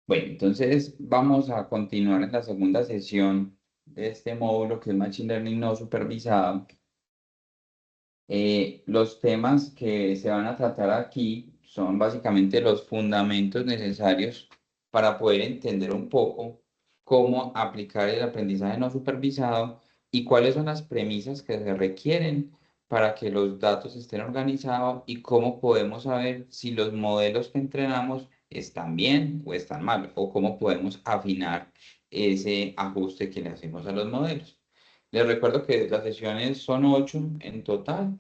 Bueno, entonces vamos a continuar en la segunda sesión de este módulo que es Machine Learning no supervisado. Los temas que se van a tratar aquí son básicamente los fundamentos necesarios para poder entender un poco cómo aplicar el aprendizaje no supervisado y cuáles son las premisas que se requieren para que los datos estén organizados y cómo podemos saber si los modelos que entrenamos están bien o están mal o cómo podemos afinar ese ajuste que le hacemos a los modelos. Les recuerdo que las sesiones son 8 en total.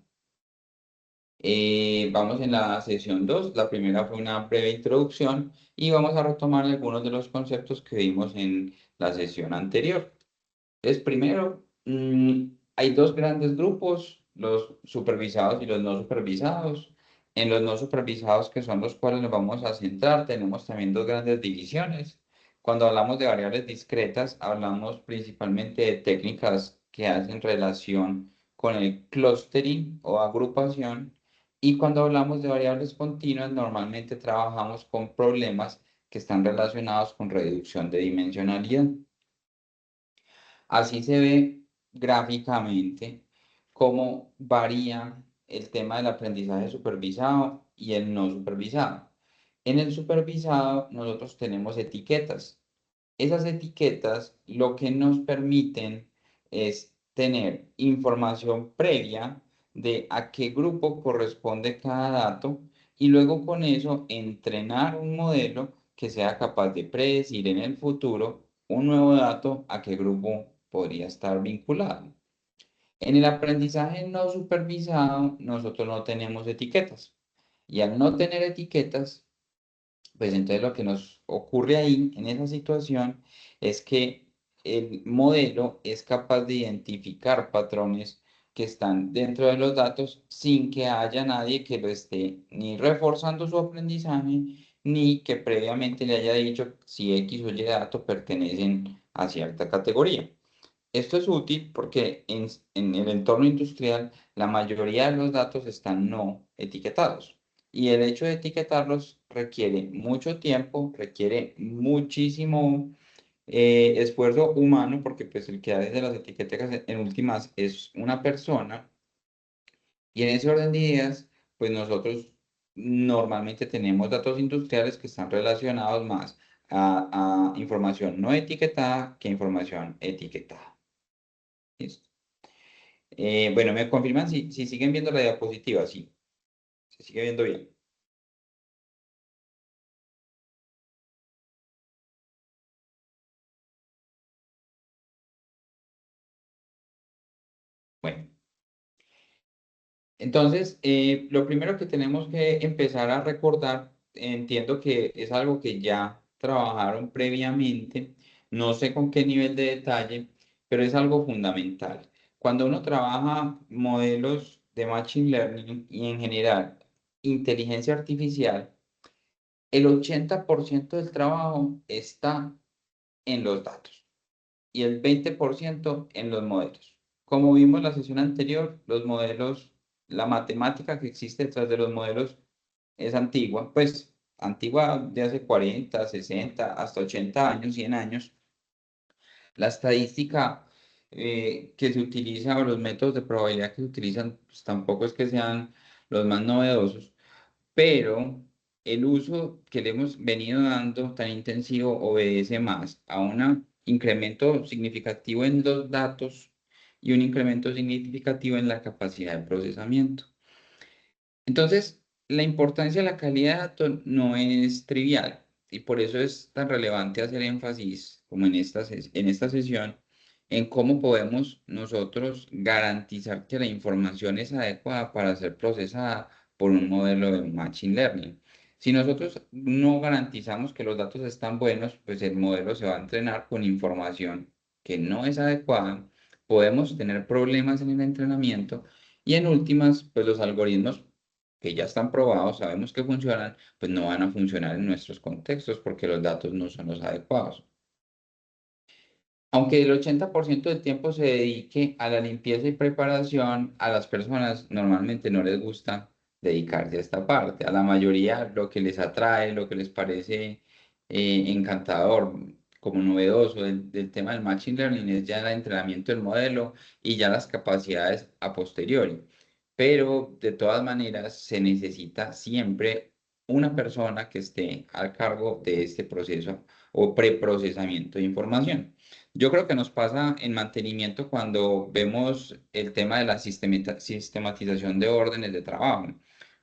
Vamos en la sesión 2. La primera fue una breve introducción y vamos a retomar algunos de los conceptos que vimos en la sesión anterior. Entonces, primero, hay dos grandes grupos, los supervisados y los no supervisados. En los no supervisados, que son los cuales nos vamos a centrar, tenemos también dos grandes divisiones. Cuando hablamos de variables discretas, hablamos principalmente de técnicas que hacen relación con el clustering o agrupación. Y cuando hablamos de variables continuas, normalmente trabajamos con problemas que están relacionados con reducción de dimensionalidad. Así se ve gráficamente cómo varía el tema del aprendizaje supervisado y el no supervisado. En el supervisado nosotros tenemos etiquetas. Esas etiquetas lo que nos permiten es tener información previa de a qué grupo corresponde cada dato y luego con eso entrenar un modelo que sea capaz de predecir en el futuro un nuevo dato a qué grupo podría estar vinculado. En el aprendizaje no supervisado, nosotros no tenemos etiquetas. Y al no tener etiquetas, pues entonces lo que nos ocurre ahí, en esa situación, es que el modelo es capaz de identificar patrones que están dentro de los datos sin que haya nadie que lo esté ni reforzando su aprendizaje, ni que previamente le haya dicho si X o Y datos pertenecen a cierta categoría. Esto es útil porque en el entorno industrial la mayoría de los datos están no etiquetados y el hecho de etiquetarlos requiere mucho tiempo, requiere muchísimo esfuerzo humano porque pues el que hace las etiquetas en últimas es una persona y en ese orden de ideas pues nosotros normalmente tenemos datos industriales que están relacionados más a información no etiquetada que información etiquetada. ¿Listo? Bueno, me confirman si siguen viendo la diapositiva, sí, se sigue viendo bien. Bueno, entonces, lo primero que tenemos que empezar a recordar, entiendo que es algo que ya trabajaron previamente, no sé con qué nivel de detalle, pero es algo fundamental. Cuando uno trabaja modelos de Machine Learning y en general inteligencia artificial, el 80% del trabajo está en los datos y el 20% en los modelos. Como vimos en la sesión anterior, los modelos, la matemática que existe detrás de los modelos es antigua, pues antigua de hace 40, 60, hasta 80 años, 100 años. La estadística que se utiliza o los métodos de probabilidad que se utilizan, pues tampoco es que sean los más novedosos, pero el uso que le hemos venido dando tan intensivo obedece más a un incremento significativo en los datos y un incremento significativo en la capacidad de procesamiento. Entonces, la importancia de la calidad de datos no es trivial y por eso es tan relevante hacer énfasis, como en en esta sesión, en cómo podemos nosotros garantizar que la información es adecuada para ser procesada por un modelo de Machine Learning. Si nosotros no garantizamos que los datos están buenos, pues el modelo se va a entrenar con información que no es adecuada. Podemos tener problemas en el entrenamiento y en últimas, pues los algoritmos que ya están probados, sabemos que funcionan, pues no van a funcionar en nuestros contextos porque los datos no son los adecuados. Aunque el 80% del tiempo se dedique a la limpieza y preparación, a las personas normalmente no les gusta dedicarse a esta parte. A la mayoría lo que les atrae, lo que les parece encantador, como novedoso del tema del Machine Learning es ya el entrenamiento del modelo y ya las capacidades a posteriori. Pero de todas maneras se necesita siempre una persona que esté al cargo de este proceso o preprocesamiento de información. Yo creo que nos pasa en mantenimiento cuando vemos el tema de la sistematización de órdenes de trabajo.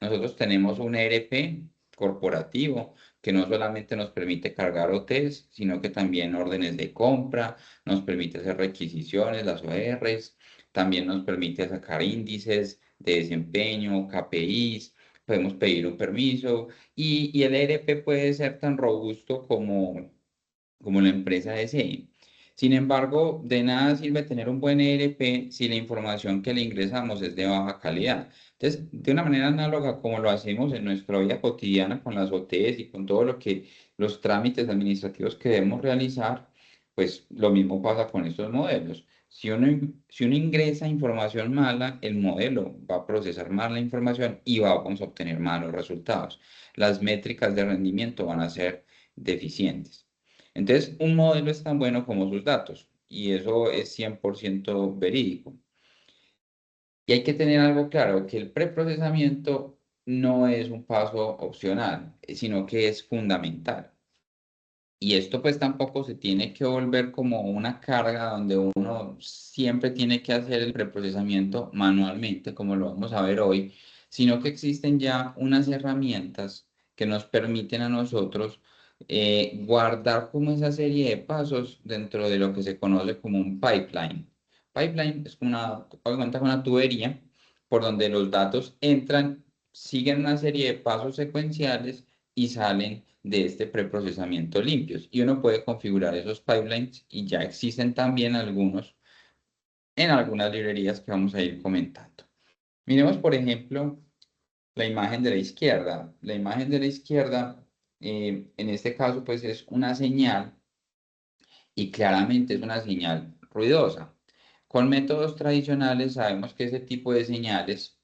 Nosotros tenemos un ERP corporativo que no solamente nos permite cargar OTs, sino que también órdenes de compra, nos permite hacer requisiciones, las ORs, también nos permite sacar índices de desempeño, KPIs, podemos pedir un permiso y el ERP puede ser tan robusto como la empresa desee. Sin embargo, de nada sirve tener un buen ERP si la información que le ingresamos es de baja calidad. Entonces, de una manera análoga como lo hacemos en nuestra vida cotidiana con las OTs y con todo lo que los trámites administrativos que debemos realizar, pues lo mismo pasa con estos modelos. Si uno ingresa información mala, el modelo va a procesar mal la información y vamos a obtener malos resultados. Las métricas de rendimiento van a ser deficientes. Entonces, un modelo es tan bueno como sus datos y eso es 100% verídico. Y hay que tener algo claro, que el preprocesamiento no es un paso opcional, sino que es fundamental. Y esto pues tampoco se tiene que volver como una carga donde uno siempre tiene que hacer el preprocesamiento manualmente, como lo vamos a ver hoy, sino que existen ya unas herramientas que nos permiten a nosotros guardar como esa serie de pasos dentro de lo que se conoce como un pipeline. Pipeline es como una tubería por donde los datos entran, siguen una serie de pasos secuenciales y salen de este preprocesamiento limpios. Y uno puede configurar esos pipelines y ya existen también algunos en algunas librerías que vamos a ir comentando. Miremos, por ejemplo, la imagen de la izquierda. La imagen de la izquierda, en este caso, pues es una señal y claramente es una señal ruidosa. Con métodos tradicionales sabemos que ese tipo de señales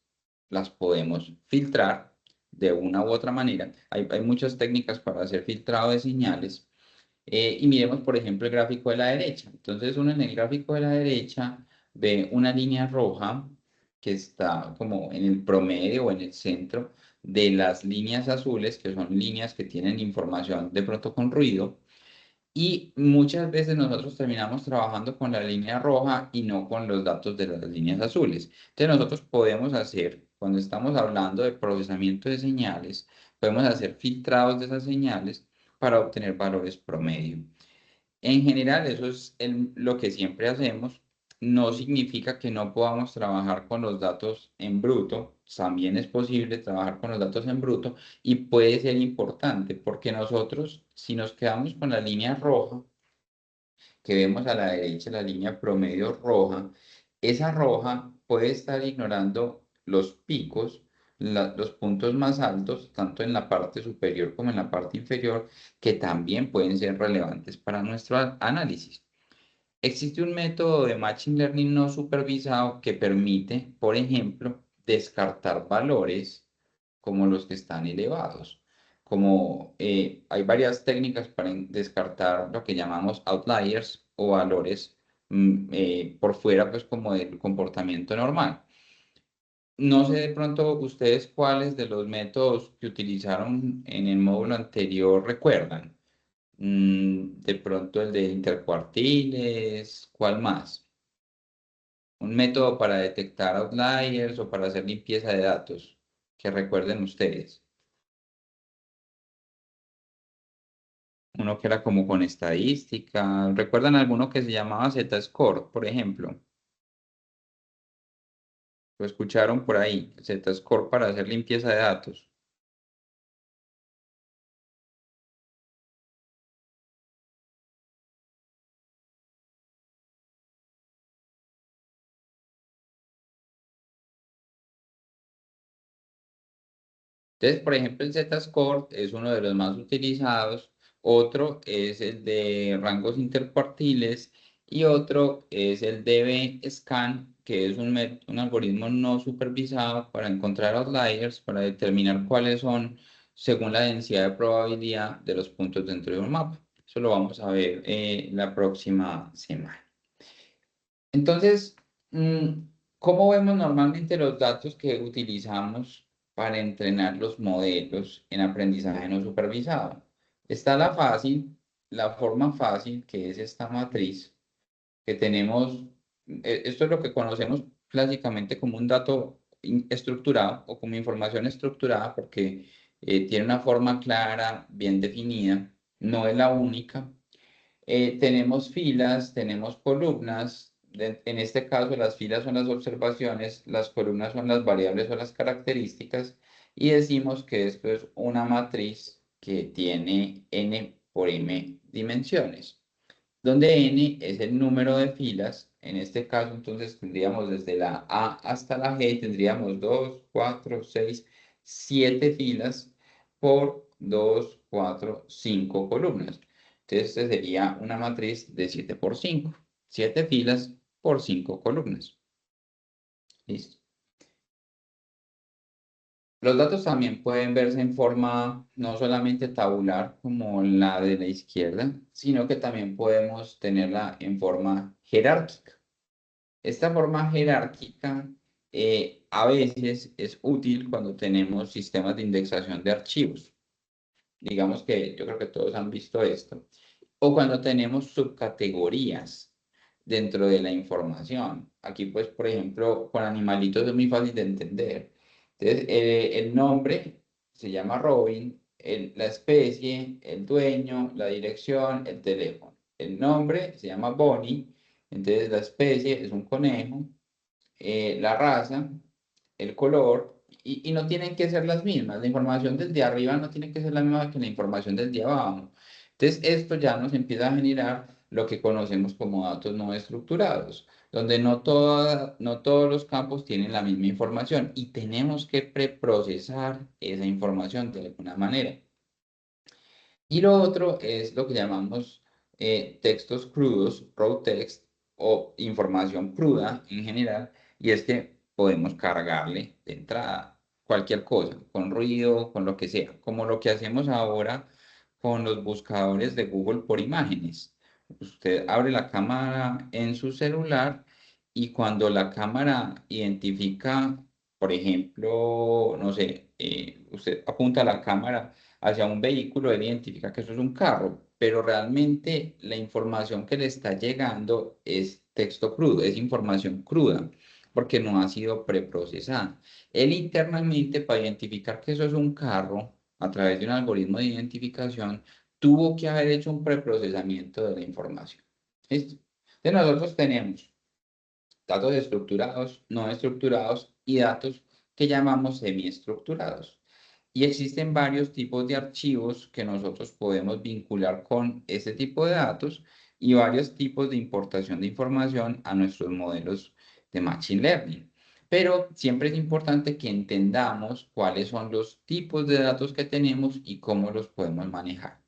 las podemos filtrar de una u otra manera. Hay muchas técnicas para hacer filtrado de señales. Y miremos, por ejemplo, el gráfico de la derecha. Entonces, uno en el gráfico de la derecha ve una línea roja que está como en el promedio o en el centro de las líneas azules, que son líneas que tienen información de pronto con ruido. Y muchas veces nosotros terminamos trabajando con la línea roja y no con los datos de las líneas azules. Entonces nosotros podemos hacer, cuando estamos hablando de procesamiento de señales, podemos hacer filtrados de esas señales para obtener valores promedio. En general, eso es lo que siempre hacemos. No significa que no podamos trabajar con los datos en bruto. También es posible trabajar con los datos en bruto y puede ser importante porque nosotros, si nos quedamos con la línea roja, que vemos a la derecha, la línea promedio roja, esa roja puede estar ignorando los picos, los puntos más altos, tanto en la parte superior como en la parte inferior, que también pueden ser relevantes para nuestro análisis. Existe un método de Machine Learning no supervisado que permite, por ejemplo, descartar valores como los que están elevados. Como hay varias técnicas para descartar lo que llamamos outliers o valores por fuera, pues como del comportamiento normal. No sé de pronto ustedes cuáles de los métodos que utilizaron en el módulo anterior recuerdan. De pronto el de intercuartiles, ¿cuál más? Un método para detectar outliers o para hacer limpieza de datos, que recuerden ustedes. Uno que era como con estadística. ¿Recuerdan alguno que se llamaba Z-Score, por ejemplo? Lo escucharon por ahí, Z-Score para hacer limpieza de datos. Entonces, por ejemplo, el Z-Score es uno de los más utilizados, otro es el de rangos intercuartiles y otro es el DB-Scan, que es un algoritmo no supervisado para encontrar outliers, para determinar cuáles son según la densidad de probabilidad de los puntos dentro de un mapa. Eso lo vamos a ver la próxima semana. Entonces, ¿cómo vemos normalmente los datos que utilizamos para entrenar los modelos en aprendizaje no supervisado? Está la forma fácil, que es esta matriz, que tenemos, esto es lo que conocemos clásicamente como un dato estructurado o como información estructurada porque tiene una forma clara, bien definida, no es la única. Tenemos filas, tenemos columnas. En este caso, las filas son las observaciones, las columnas son las variables o las características, y decimos que esto es una matriz que tiene n por m dimensiones, donde n es el número de filas. En este caso, entonces, tendríamos desde la A hasta la G, tendríamos 2, 4, 6, 7 filas por 2, 4, 5 columnas. Entonces, este sería una matriz de 7 por 5. 7 filas por 5 columnas. ¿Listo? Los datos también pueden verse en forma no solamente tabular como la de la izquierda, sino que también podemos tenerla en forma jerárquica. Esta forma jerárquica a veces es útil cuando tenemos sistemas de indexación de archivos. Digamos que yo creo que todos han visto esto. O cuando tenemos subcategorías dentro de la información. Aquí, pues, por ejemplo, con animalitos es muy fácil de entender. Entonces, el nombre se llama Robin, la especie, el dueño, la dirección, el teléfono. El nombre se llama Bonnie, entonces la especie es un conejo, la raza, el color, y no tienen que ser las mismas. La información del de arriba no tiene que ser la misma que la información del de abajo. Entonces, esto ya nos empieza a generar lo que conocemos como datos no estructurados, donde no todos los campos tienen la misma información y tenemos que preprocesar esa información de alguna manera. Y lo otro es lo que llamamos textos crudos, raw text, o información cruda en general, y es que podemos cargarle de entrada cualquier cosa, con ruido, con lo que sea, como lo que hacemos ahora con los buscadores de Google por imágenes. Usted abre la cámara en su celular y cuando la cámara identifica, por ejemplo, no sé, usted apunta la cámara hacia un vehículo, él identifica que eso es un carro, pero realmente la información que le está llegando es texto crudo, es información cruda, porque no ha sido preprocesada. Él internamente, para identificar que eso es un carro, a través de un algoritmo de identificación, tuvo que haber hecho un preprocesamiento de la información. ¿Listo? Entonces nosotros tenemos datos estructurados, no estructurados y datos que llamamos semiestructurados. Y existen varios tipos de archivos que nosotros podemos vincular con este tipo de datos y varios tipos de importación de información a nuestros modelos de Machine Learning. Pero siempre es importante que entendamos cuáles son los tipos de datos que tenemos y cómo los podemos manejar.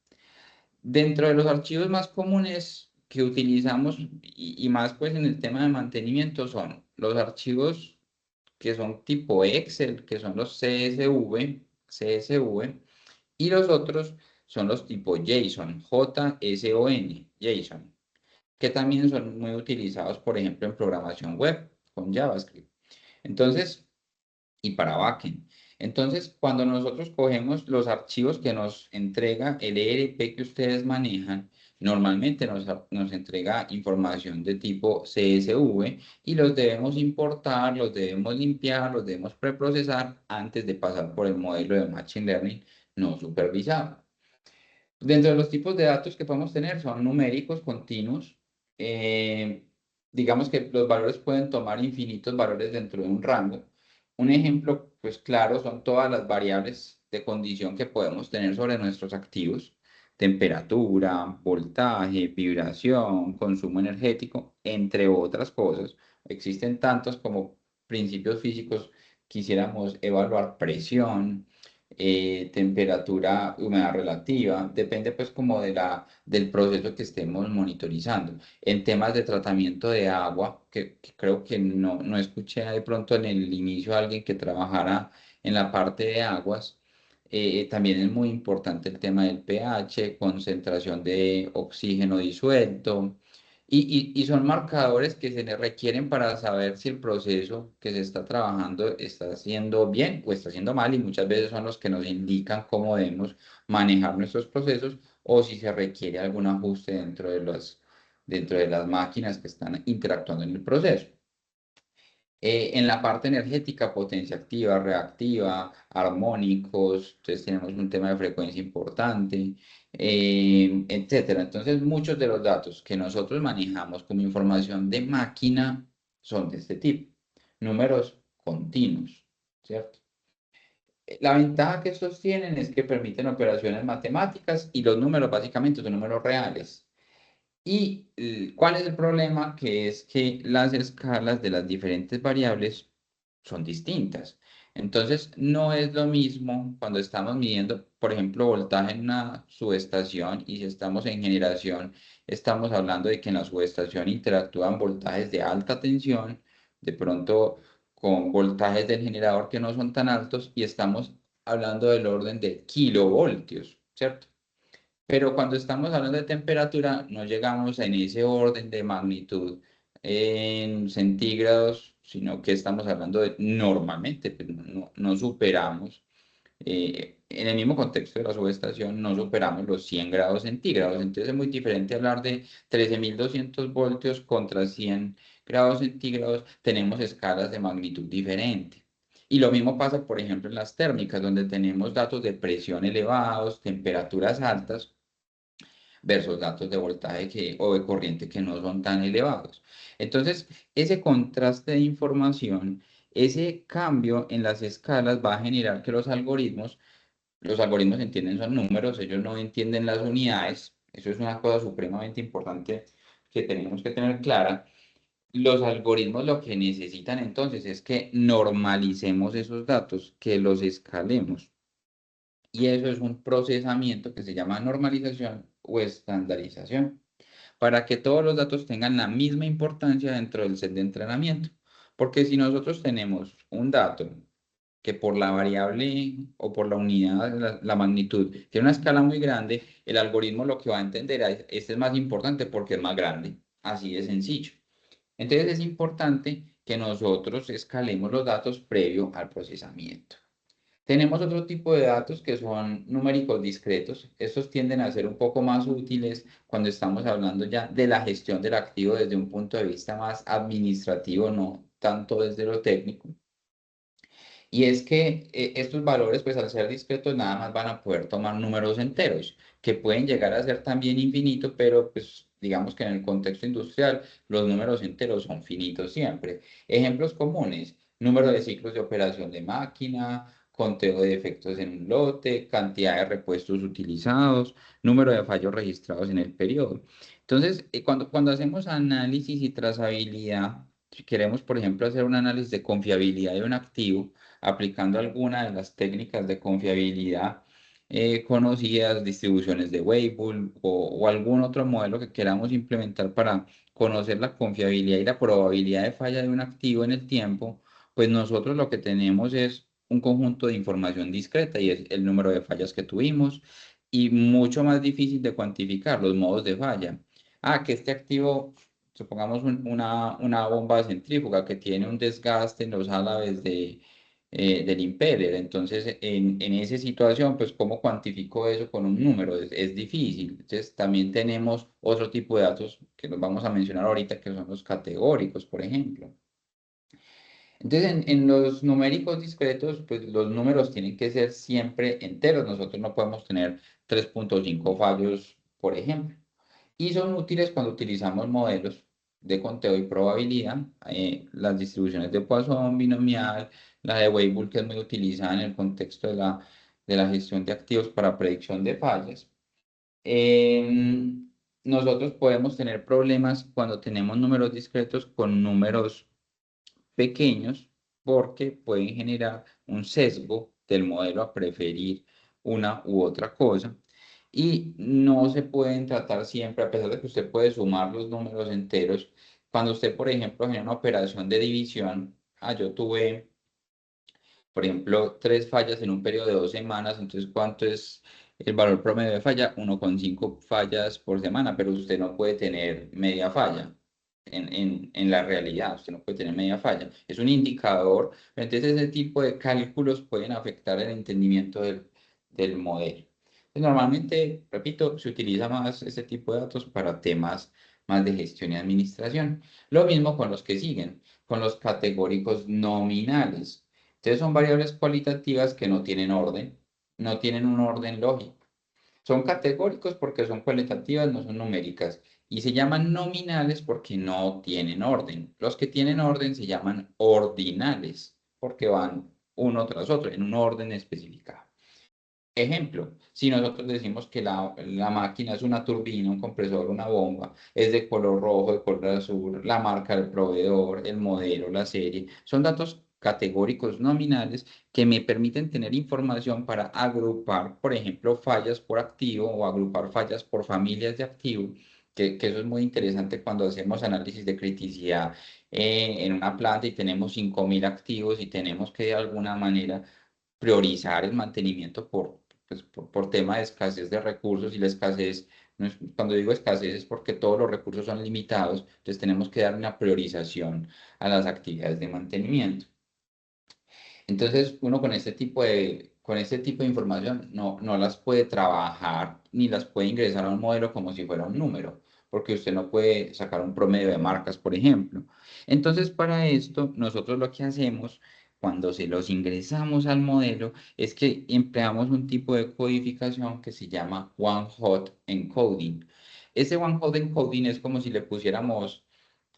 Dentro de los archivos más comunes que utilizamos y más pues en el tema de mantenimiento son los archivos que son tipo Excel, que son los CSV, y los otros son los tipo JSON, JSON, JSON, que también son muy utilizados, por ejemplo, en programación web con JavaScript. Entonces, y para backend. Entonces, cuando nosotros cogemos los archivos que nos entrega el ERP que ustedes manejan, normalmente nos entrega información de tipo CSV y los debemos importar, los debemos limpiar, los debemos preprocesar antes de pasar por el modelo de Machine Learning no supervisado. Dentro de los tipos de datos que podemos tener son numéricos, continuos. eh, digamos que los valores pueden tomar infinitos valores dentro de un rango. Un ejemplo, pues claro, son todas las variables de condición que podemos tener sobre nuestros activos. Temperatura, voltaje, vibración, consumo energético, entre otras cosas. Existen tantos como principios físicos. Quisiéramos evaluar presión, temperatura, humedad relativa, depende pues como del proceso que estemos monitorizando. En temas de tratamiento de agua, que creo que no escuché de pronto en el inicio a alguien que trabajara en la parte de aguas, También es muy importante el tema del pH, concentración de oxígeno disuelto, y son marcadores que se le requieren para saber si el proceso que se está trabajando está haciendo bien o está haciendo mal, y muchas veces son los que nos indican cómo debemos manejar nuestros procesos o si se requiere algún ajuste dentro de las máquinas que están interactuando en el proceso. En la parte energética, potencia activa, reactiva, armónicos, entonces tenemos un tema de frecuencia importante, etcétera. Entonces, muchos de los datos que nosotros manejamos como información de máquina son de este tipo, números continuos, ¿cierto? La ventaja que estos tienen es que permiten operaciones matemáticas y los números básicamente son números reales. ¿Y cuál es el problema? Que es que las escalas de las diferentes variables son distintas. Entonces, no es lo mismo cuando estamos midiendo, por ejemplo, voltaje en una subestación, y si estamos en generación, estamos hablando de que en la subestación interactúan voltajes de alta tensión, de pronto con voltajes del generador que no son tan altos, y estamos hablando del orden de kilovoltios, ¿cierto? Pero cuando estamos hablando de temperatura, no llegamos en ese orden de magnitud en centígrados, sino que estamos hablando de normalmente, pues no superamos, en el mismo contexto de la subestación, no superamos los 100 grados centígrados. Entonces es muy diferente hablar de 13.200 voltios contra 100 grados centígrados. Tenemos escalas de magnitud diferente. Y lo mismo pasa, por ejemplo, en las térmicas, donde tenemos datos de presión elevados, temperaturas altas versus datos de voltaje o de corriente que no son tan elevados. Entonces, ese contraste de información, ese cambio en las escalas va a generar que los algoritmos entienden son números, ellos no entienden las unidades. Eso es una cosa supremamente importante que tenemos que tener clara. Los algoritmos lo que necesitan entonces es que normalicemos esos datos, que los escalemos. Y eso es un procesamiento que se llama normalización o estandarización, para que todos los datos tengan la misma importancia dentro del set de entrenamiento. Porque si nosotros tenemos un dato que por la variable o por la unidad, la magnitud, tiene una escala muy grande, el algoritmo lo que va a entender es, este es más importante porque es más grande. Así de sencillo. Entonces es importante que nosotros escalemos los datos previo al procesamiento. Tenemos otro tipo de datos que son numéricos discretos. Estos tienden a ser un poco más útiles cuando estamos hablando ya de la gestión del activo desde un punto de vista más administrativo, no tanto desde lo técnico. Y es que estos valores, pues al ser discretos, nada más van a poder tomar números enteros, que pueden llegar a ser también infinitos, pero pues digamos que en el contexto industrial los números enteros son finitos siempre. Ejemplos comunes: número de ciclos de operación de máquina, conteo de defectos en un lote, cantidad de repuestos utilizados, número de fallos registrados en el periodo. Entonces, cuando hacemos análisis y trazabilidad, si queremos, por ejemplo, hacer un análisis de confiabilidad de un activo, aplicando alguna de las técnicas de confiabilidad conocidas, distribuciones de Weibull o algún otro modelo que queramos implementar para conocer la confiabilidad y la probabilidad de falla de un activo en el tiempo, pues nosotros lo que tenemos es un conjunto de información discreta, y es el número de fallas que tuvimos, y mucho más difícil de cuantificar los modos de falla. Que este activo, supongamos una bomba centrífuga que tiene un desgaste en los álabes del impeller. Entonces, en esa situación, pues, ¿cómo cuantifico eso con un número? Es difícil. Entonces, también tenemos otro tipo de datos que los vamos a mencionar ahorita, que son los categóricos, por ejemplo. Entonces, en los numéricos discretos, pues los números tienen que ser siempre enteros. Nosotros no podemos tener 3.5 fallos, por ejemplo. Y son útiles cuando utilizamos modelos de conteo y probabilidad, las distribuciones de Poisson binomial, la de Weibull, que es muy utilizada en el contexto de la gestión de activos para predicción de fallas. Nosotros podemos tener problemas cuando tenemos números discretos con números pequeños, porque pueden generar un sesgo del modelo a preferir una u otra cosa. Y no se pueden tratar siempre, a pesar de que usted puede sumar los números enteros. Cuando usted, por ejemplo, genera una operación de división, yo tuve Por ejemplo, 3 fallas en un periodo de 2 semanas, entonces ¿cuánto es el valor promedio de falla? 1,5 fallas por semana, pero usted no puede tener media falla. En la realidad, usted no puede tener media falla. Es un indicador, entonces ese tipo de cálculos pueden afectar el entendimiento del modelo. Normalmente, repito, se utiliza más este tipo de datos para temas más de gestión y administración. Lo mismo con los que siguen, con los categóricos nominales. Entonces son variables cualitativas que no tienen orden, no tienen un orden lógico. Son categóricos porque son cualitativas, no son numéricas. Y se llaman nominales porque no tienen orden. Los que tienen orden se llaman ordinales porque van uno tras otro en un orden especificado. Ejemplo, si nosotros decimos que la máquina es una turbina, un compresor, una bomba, es de color rojo, de color azul, la marca del proveedor, el modelo, la serie, son datos categóricos nominales que me permiten tener información para agrupar, por ejemplo, fallas por activo o agrupar fallas por familias de activo, que eso es muy interesante cuando hacemos análisis de criticidad en una planta y tenemos 5.000 activos y tenemos que de alguna manera priorizar el mantenimiento por tema de escasez de recursos y la escasez, cuando digo escasez es porque todos los recursos son limitados, entonces tenemos que dar una priorización a las actividades de mantenimiento. Entonces, uno con este tipo de información no las puede trabajar ni las puede ingresar a un modelo como si fuera un número, porque usted no puede sacar un promedio de marcas, por ejemplo. Entonces, para esto, nosotros lo que hacemos cuando se los ingresamos al modelo es que empleamos un tipo de codificación que se llama one-hot encoding. Ese one-hot encoding es como si le pusiéramos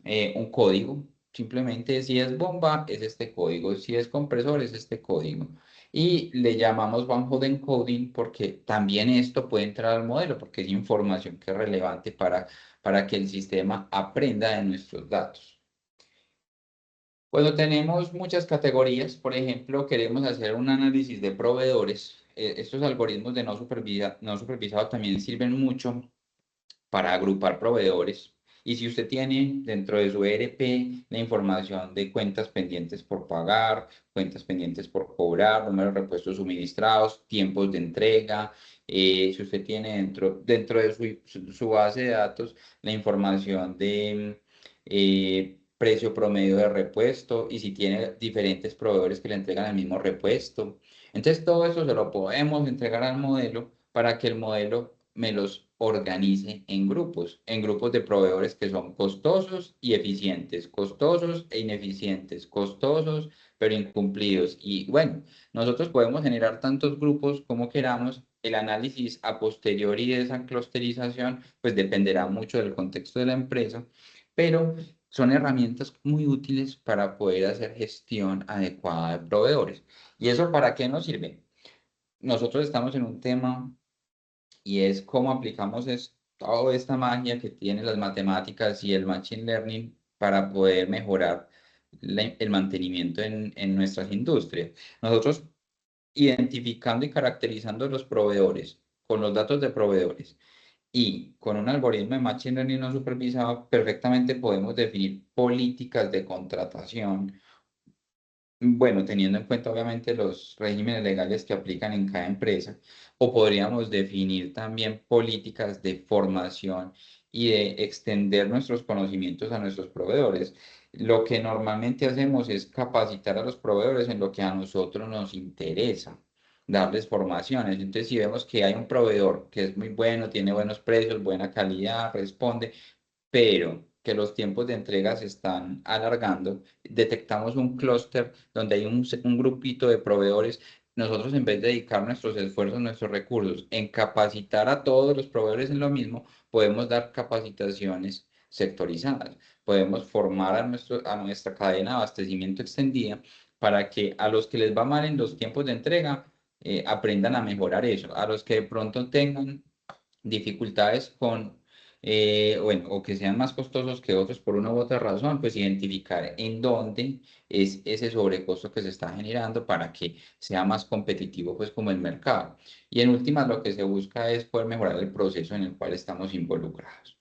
un código. Simplemente si es bomba, es este código. Si es compresor, es este código. Y le llamamos one-hot encoding porque también esto puede entrar al modelo, porque es información que es relevante para que el sistema aprenda de nuestros datos. Cuando tenemos muchas categorías, por ejemplo, queremos hacer un análisis de proveedores, estos algoritmos de no supervisado también sirven mucho para agrupar proveedores. Y si usted tiene dentro de su ERP la información de cuentas pendientes por pagar, cuentas pendientes por cobrar, números de repuestos suministrados, tiempos de entrega, si usted tiene dentro de su base de datos la información de precio promedio de repuesto y si tiene diferentes proveedores que le entregan el mismo repuesto. Entonces todo eso se lo podemos entregar al modelo para que el modelo me los organice en grupos de proveedores que son costosos y eficientes, costosos e ineficientes, costosos pero incumplidos. Y bueno, nosotros podemos generar tantos grupos como queramos. El análisis a posteriori de esa clusterización, pues dependerá mucho del contexto de la empresa, pero son herramientas muy útiles para poder hacer gestión adecuada de proveedores. ¿Y eso para qué nos sirve? Nosotros estamos en un tema y es cómo aplicamos toda esta magia que tienen las matemáticas y el machine learning para poder mejorar el mantenimiento en nuestras industrias. Nosotros identificando y caracterizando los proveedores con los datos de proveedores y con un algoritmo de machine learning no supervisado, perfectamente podemos definir políticas de contratación. Bueno, teniendo en cuenta obviamente los regímenes legales que aplican en cada empresa, o podríamos definir también políticas de formación y de extender nuestros conocimientos a nuestros proveedores. Lo que normalmente hacemos es capacitar a los proveedores en lo que a nosotros nos interesa, darles formaciones. Entonces, si vemos que hay un proveedor que es muy bueno, tiene buenos precios, buena calidad, responde, pero que los tiempos de entrega se están alargando, detectamos un clúster donde hay un grupito de proveedores. Nosotros, en vez de dedicar nuestros esfuerzos, nuestros recursos en capacitar a todos los proveedores en lo mismo, podemos dar capacitaciones sectorizadas. Podemos formar a nuestra cadena de abastecimiento extendida para que a los que les va mal en los tiempos de entrega, aprendan a mejorar eso. A los que de pronto tengan dificultades bueno, o que sean más costosos que otros por una u otra razón, pues identificar en dónde es ese sobrecosto que se está generando para que sea más competitivo, pues como el mercado. Y en últimas, lo que se busca es poder mejorar el proceso en el cual estamos involucrados.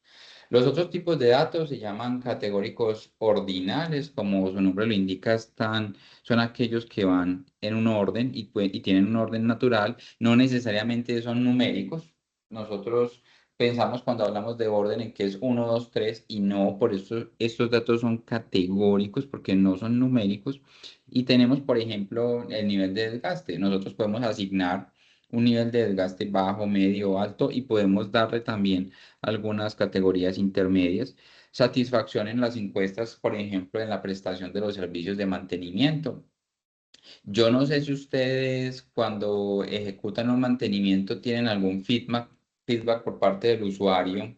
Los otros tipos de datos se llaman categóricos ordinales, como su nombre lo indica, son aquellos que van en un orden y tienen un orden natural, no necesariamente son numéricos. Nosotros pensamos cuando hablamos de orden en que es uno, 2, 3 y no, por eso estos datos son categóricos porque no son numéricos. Y tenemos, por ejemplo, el nivel de desgaste. Nosotros podemos asignar un nivel de desgaste bajo, medio, alto y podemos darle también algunas categorías intermedias. Satisfacción en las encuestas, por ejemplo, en la prestación de los servicios de mantenimiento. Yo no sé si ustedes cuando ejecutan un mantenimiento tienen algún feedback por parte del usuario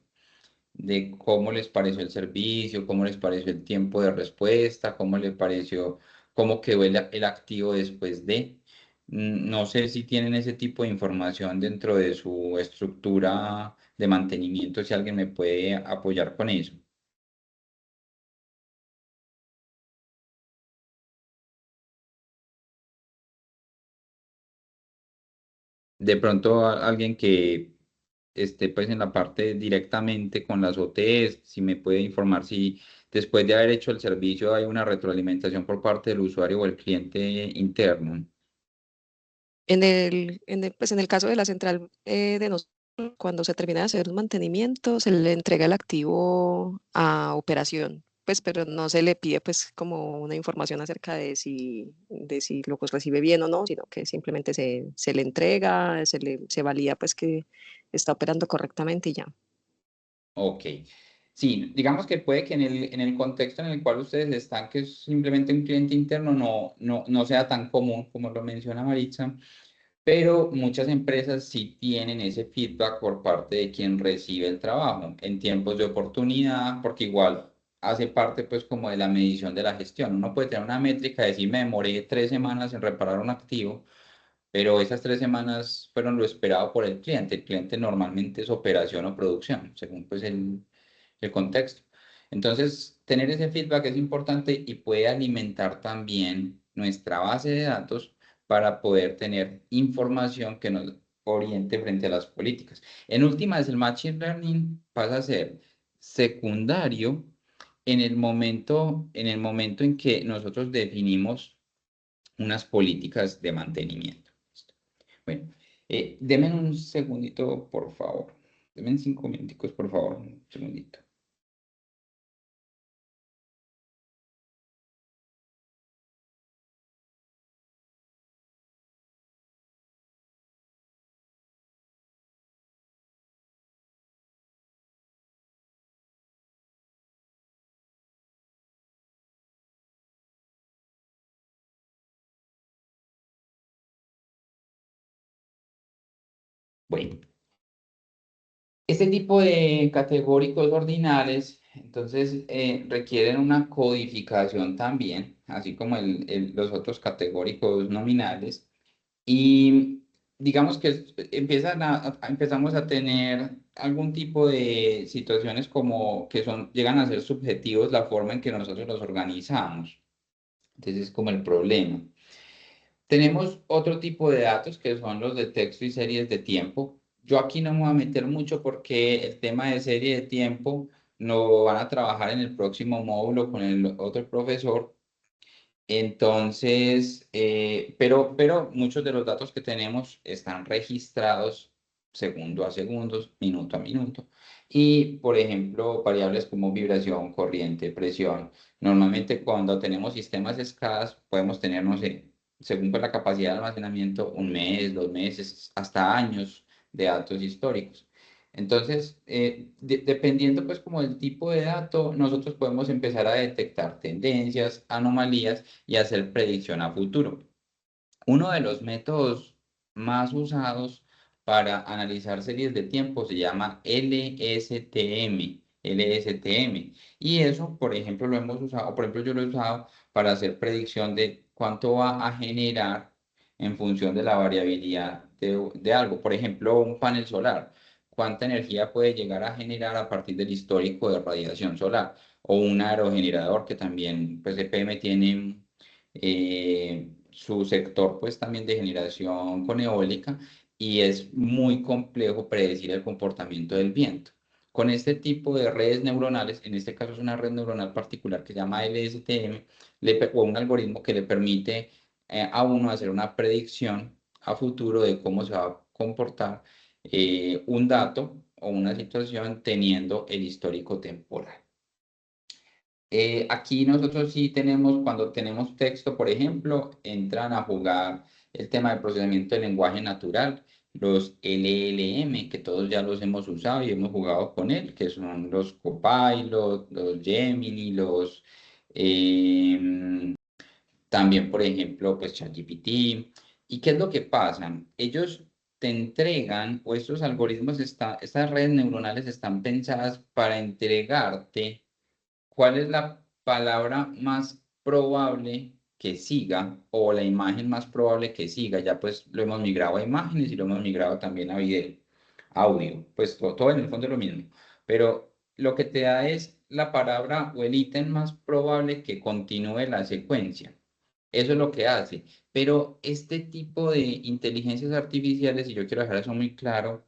de cómo les pareció el servicio, cómo les pareció el tiempo de respuesta, cómo les pareció, cómo quedó el activo después de. No sé si tienen ese tipo de información dentro de su estructura de mantenimiento, si alguien me puede apoyar con eso. De pronto alguien que esté pues en la parte directamente con las OTs, si me puede informar si después de haber hecho el servicio hay una retroalimentación por parte del usuario o el cliente interno. Pues en el caso de la central de nosotros, cuando se termina de hacer un mantenimiento, se le entrega el activo a operación, pues, pero no se le pide pues como una información acerca de si lo pues, recibe bien o no, sino que simplemente se le entrega, se valida pues que está operando correctamente y ya. Ok. Sí, digamos que puede que en el contexto en el cual ustedes están, que es simplemente un cliente interno, no sea tan común como lo menciona Maritza, pero muchas empresas sí tienen ese feedback por parte de quien recibe el trabajo en tiempos de oportunidad, porque igual hace parte pues como de la medición de la gestión. Uno puede tener una métrica de decir, me demoré 3 semanas en reparar un activo, pero esas 3 semanas fueron lo esperado por el cliente. El cliente normalmente es operación o producción, según pues el contexto. Entonces, tener ese feedback es importante y puede alimentar también nuestra base de datos para poder tener información que nos oriente frente a las políticas. En últimas, el Machine Learning pasa a ser secundario en el momento en que nosotros definimos unas políticas de mantenimiento. Bueno, denme un segundito, por favor. Denme 5 minuticos, por favor. Un segundito. Bueno, este tipo de categóricos ordinales, entonces, requieren una codificación también, así como los otros categóricos nominales. Y digamos que empezamos a tener algún tipo de situaciones como que llegan a ser subjetivos la forma en que nosotros los organizamos. Entonces, es como el problema. Tenemos otro tipo de datos que son los de texto y series de tiempo. Yo aquí no me voy a meter mucho porque el tema de serie de tiempo lo van a trabajar en el próximo módulo con el otro profesor. Entonces, pero muchos de los datos que tenemos están registrados segundo a segundo, minuto a minuto. Y, por ejemplo, variables como vibración, corriente, presión. Normalmente cuando tenemos sistemas SCADA podemos tener, no sé, según pues, la capacidad de almacenamiento, un mes, 2 meses, hasta años de datos históricos. Entonces, dependiendo pues como del tipo de dato, nosotros podemos empezar a detectar tendencias, anomalías y hacer predicción a futuro. Uno de los métodos más usados para analizar series de tiempo se llama LSTM. LSTM. Y eso, por ejemplo, lo hemos usado, por ejemplo, yo lo he usado para hacer predicción de cuánto va a generar en función de la variabilidad de algo. Por ejemplo, un panel solar. ¿Cuánta energía puede llegar a generar a partir del histórico de radiación solar? O un aerogenerador que también, pues, EPM tiene su sector pues también de generación con eólica y es muy complejo predecir el comportamiento del viento. con este tipo de redes neuronales, en este caso es una red neuronal particular que se llama LSTM, o un algoritmo que le permite a uno hacer una predicción a futuro de cómo se va a comportar un dato o una situación teniendo el histórico temporal. Aquí nosotros sí tenemos, cuando tenemos texto, por ejemplo, entran a jugar el tema de procesamiento de lenguaje natural, los LLM, que todos ya los hemos usado y hemos jugado con él, que son los Copilot, los Gemini, em, también, por ejemplo, pues ChatGPT. ¿Y qué es lo que pasa? Ellos te entregan, o estos algoritmos, estas redes neuronales están pensadas para entregarte cuál es la palabra más probable que siga o la imagen más probable que siga. Ya pues lo hemos migrado a imágenes y lo hemos migrado también a video, audio, pues todo en el fondo es lo mismo. Pero lo que te da es la palabra o el ítem más probable que continúe la secuencia. Eso es lo que hace. Pero este tipo de inteligencias artificiales, y yo quiero dejar eso muy claro,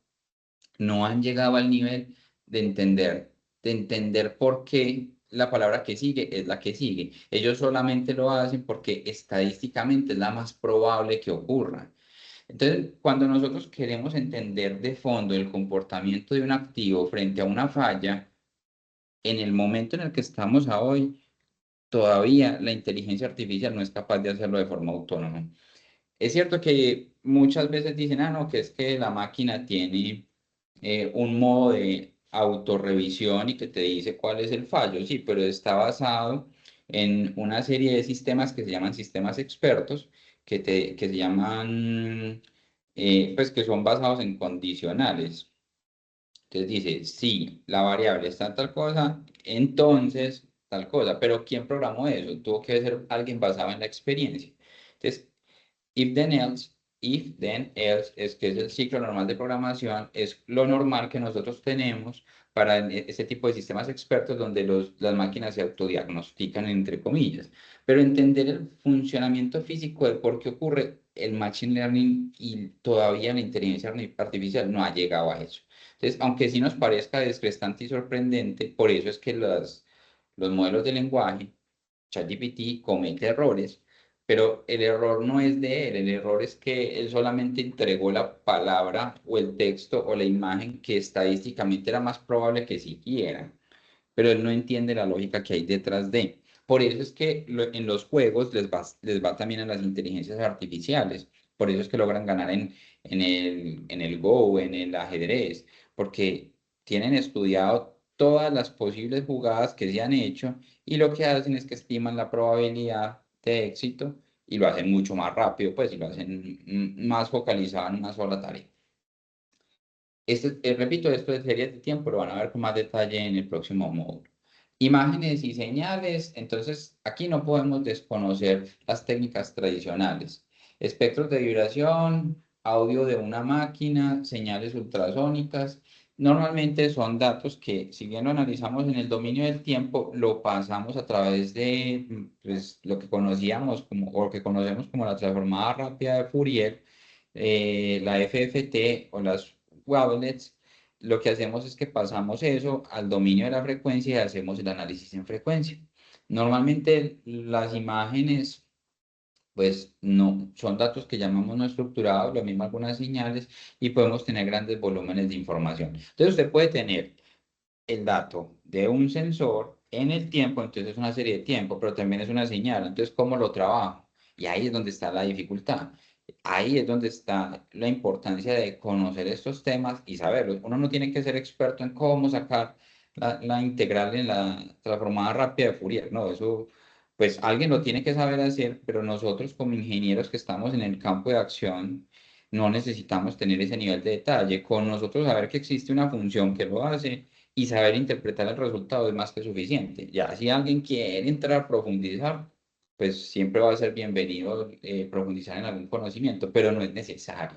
no han llegado al nivel de entender por qué la palabra que sigue es la que sigue. Ellos solamente lo hacen porque estadísticamente es la más probable que ocurra. Entonces, cuando nosotros queremos entender de fondo el comportamiento de un activo frente a una falla, en el momento en el que estamos a hoy, todavía la inteligencia artificial no es capaz de hacerlo de forma autónoma. Es cierto que muchas veces dicen, ah, no, que es que la máquina tiene un modo de autorrevisión y que te dice cuál es el fallo, sí, pero está basado en una serie de sistemas que se llaman sistemas expertos, que se llaman, pues que son basados en condicionales. Entonces dice, si la variable está en tal cosa, entonces tal cosa, pero ¿quién programó eso? Tuvo que ser alguien basado en la experiencia. Entonces, if then else, if then else, es que es el ciclo normal de programación, es lo normal que nosotros tenemos para este tipo de sistemas expertos donde las máquinas se autodiagnostican, entre comillas. Pero entender el funcionamiento físico de por qué ocurre el machine learning y todavía la inteligencia artificial no ha llegado a eso. Entonces, aunque sí nos parezca descrestante y sorprendente, por eso es que los modelos de lenguaje, ChatGPT, comete errores, pero el error no es de él, el error es que él solamente entregó la palabra o el texto o la imagen que estadísticamente era más probable que siguiera, pero él no entiende la lógica que hay detrás de. Por eso es que en los juegos les va también a las inteligencias artificiales, por eso es que logran ganar en el Go, en el ajedrez, porque tienen estudiado todas las posibles jugadas que se han hecho y lo que hacen es que estiman la probabilidad de éxito y lo hacen mucho más rápido, pues, y lo hacen más focalizado en una sola tarea. Repito, esto de series de tiempo lo van a ver con más detalle en el próximo módulo. Imágenes y señales, entonces aquí no podemos desconocer las técnicas tradicionales. Espectros de vibración, audio de una máquina, señales ultrasónicas. Normalmente son datos que, si bien lo analizamos en el dominio del tiempo, lo pasamos a través de pues, lo que conocíamos como, o lo que conocemos como la transformada rápida de Fourier, la FFT o las wavelets. Lo que hacemos es que pasamos eso al dominio de la frecuencia y hacemos el análisis en frecuencia. Normalmente las imágenes, pues no, son datos que llamamos no estructurados, lo mismo algunas señales, y podemos tener grandes volúmenes de información. Entonces usted puede tener el dato de un sensor en el tiempo, entonces es una serie de tiempo, pero también es una señal. Entonces, ¿cómo lo trabajo? Y ahí es donde está la dificultad. Ahí es donde está la importancia de conocer estos temas y saberlos. Uno no tiene que ser experto en cómo sacar la integral en la transformada rápida de Fourier. No, eso, pues alguien lo tiene que saber hacer, pero nosotros como ingenieros que estamos en el campo de acción, no necesitamos tener ese nivel de detalle. Con nosotros saber que existe una función que lo hace y saber interpretar el resultado es más que suficiente. Ya si alguien quiere entrar a profundizar, pues siempre va a ser bienvenido profundizar en algún conocimiento, pero no es necesario,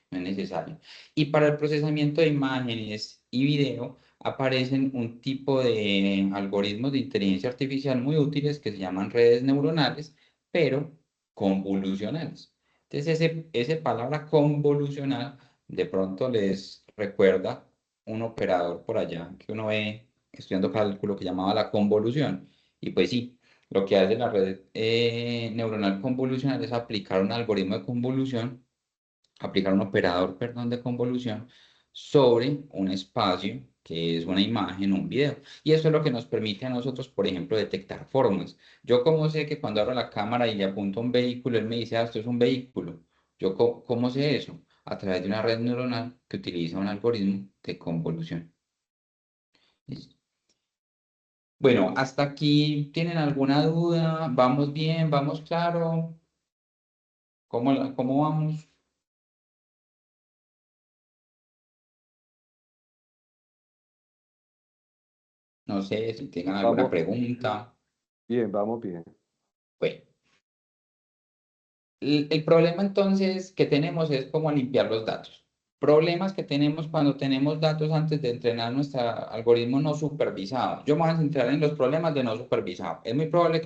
no es necesario. Y para el procesamiento de imágenes y video aparecen un tipo de algoritmos de inteligencia artificial muy útiles que se llaman redes neuronales, pero convolucionales. Entonces, ese palabra convolucional de pronto les recuerda un operador por allá que uno ve estudiando cálculo que llamaba la convolución. Y pues sí, lo que hace la red neuronal convolucional es aplicar un algoritmo de convolución, aplicar un operador, perdón, de convolución sobre un espacio que es una imagen o un video. Y eso es lo que nos permite a nosotros, por ejemplo, detectar formas. Yo como sé que cuando abro la cámara y le apunto a un vehículo, él me dice, ah, esto es un vehículo. Yo, ¿cómo sé eso? A través de una red neuronal que utiliza un algoritmo de convolución. ¿Listo? Bueno, hasta aquí, ¿tienen alguna duda? ¿Vamos bien? ¿Vamos claro? ¿Cómo vamos? No sé si tengan alguna Vamos pregunta. bien, vamos bien. Bueno, el problema entonces que tenemos es cómo limpiar los datos. Problemas que tenemos cuando tenemos datos antes de entrenar nuestro algoritmo no supervisado. Yo me voy a centrar en los problemas de no supervisado. Es muy probable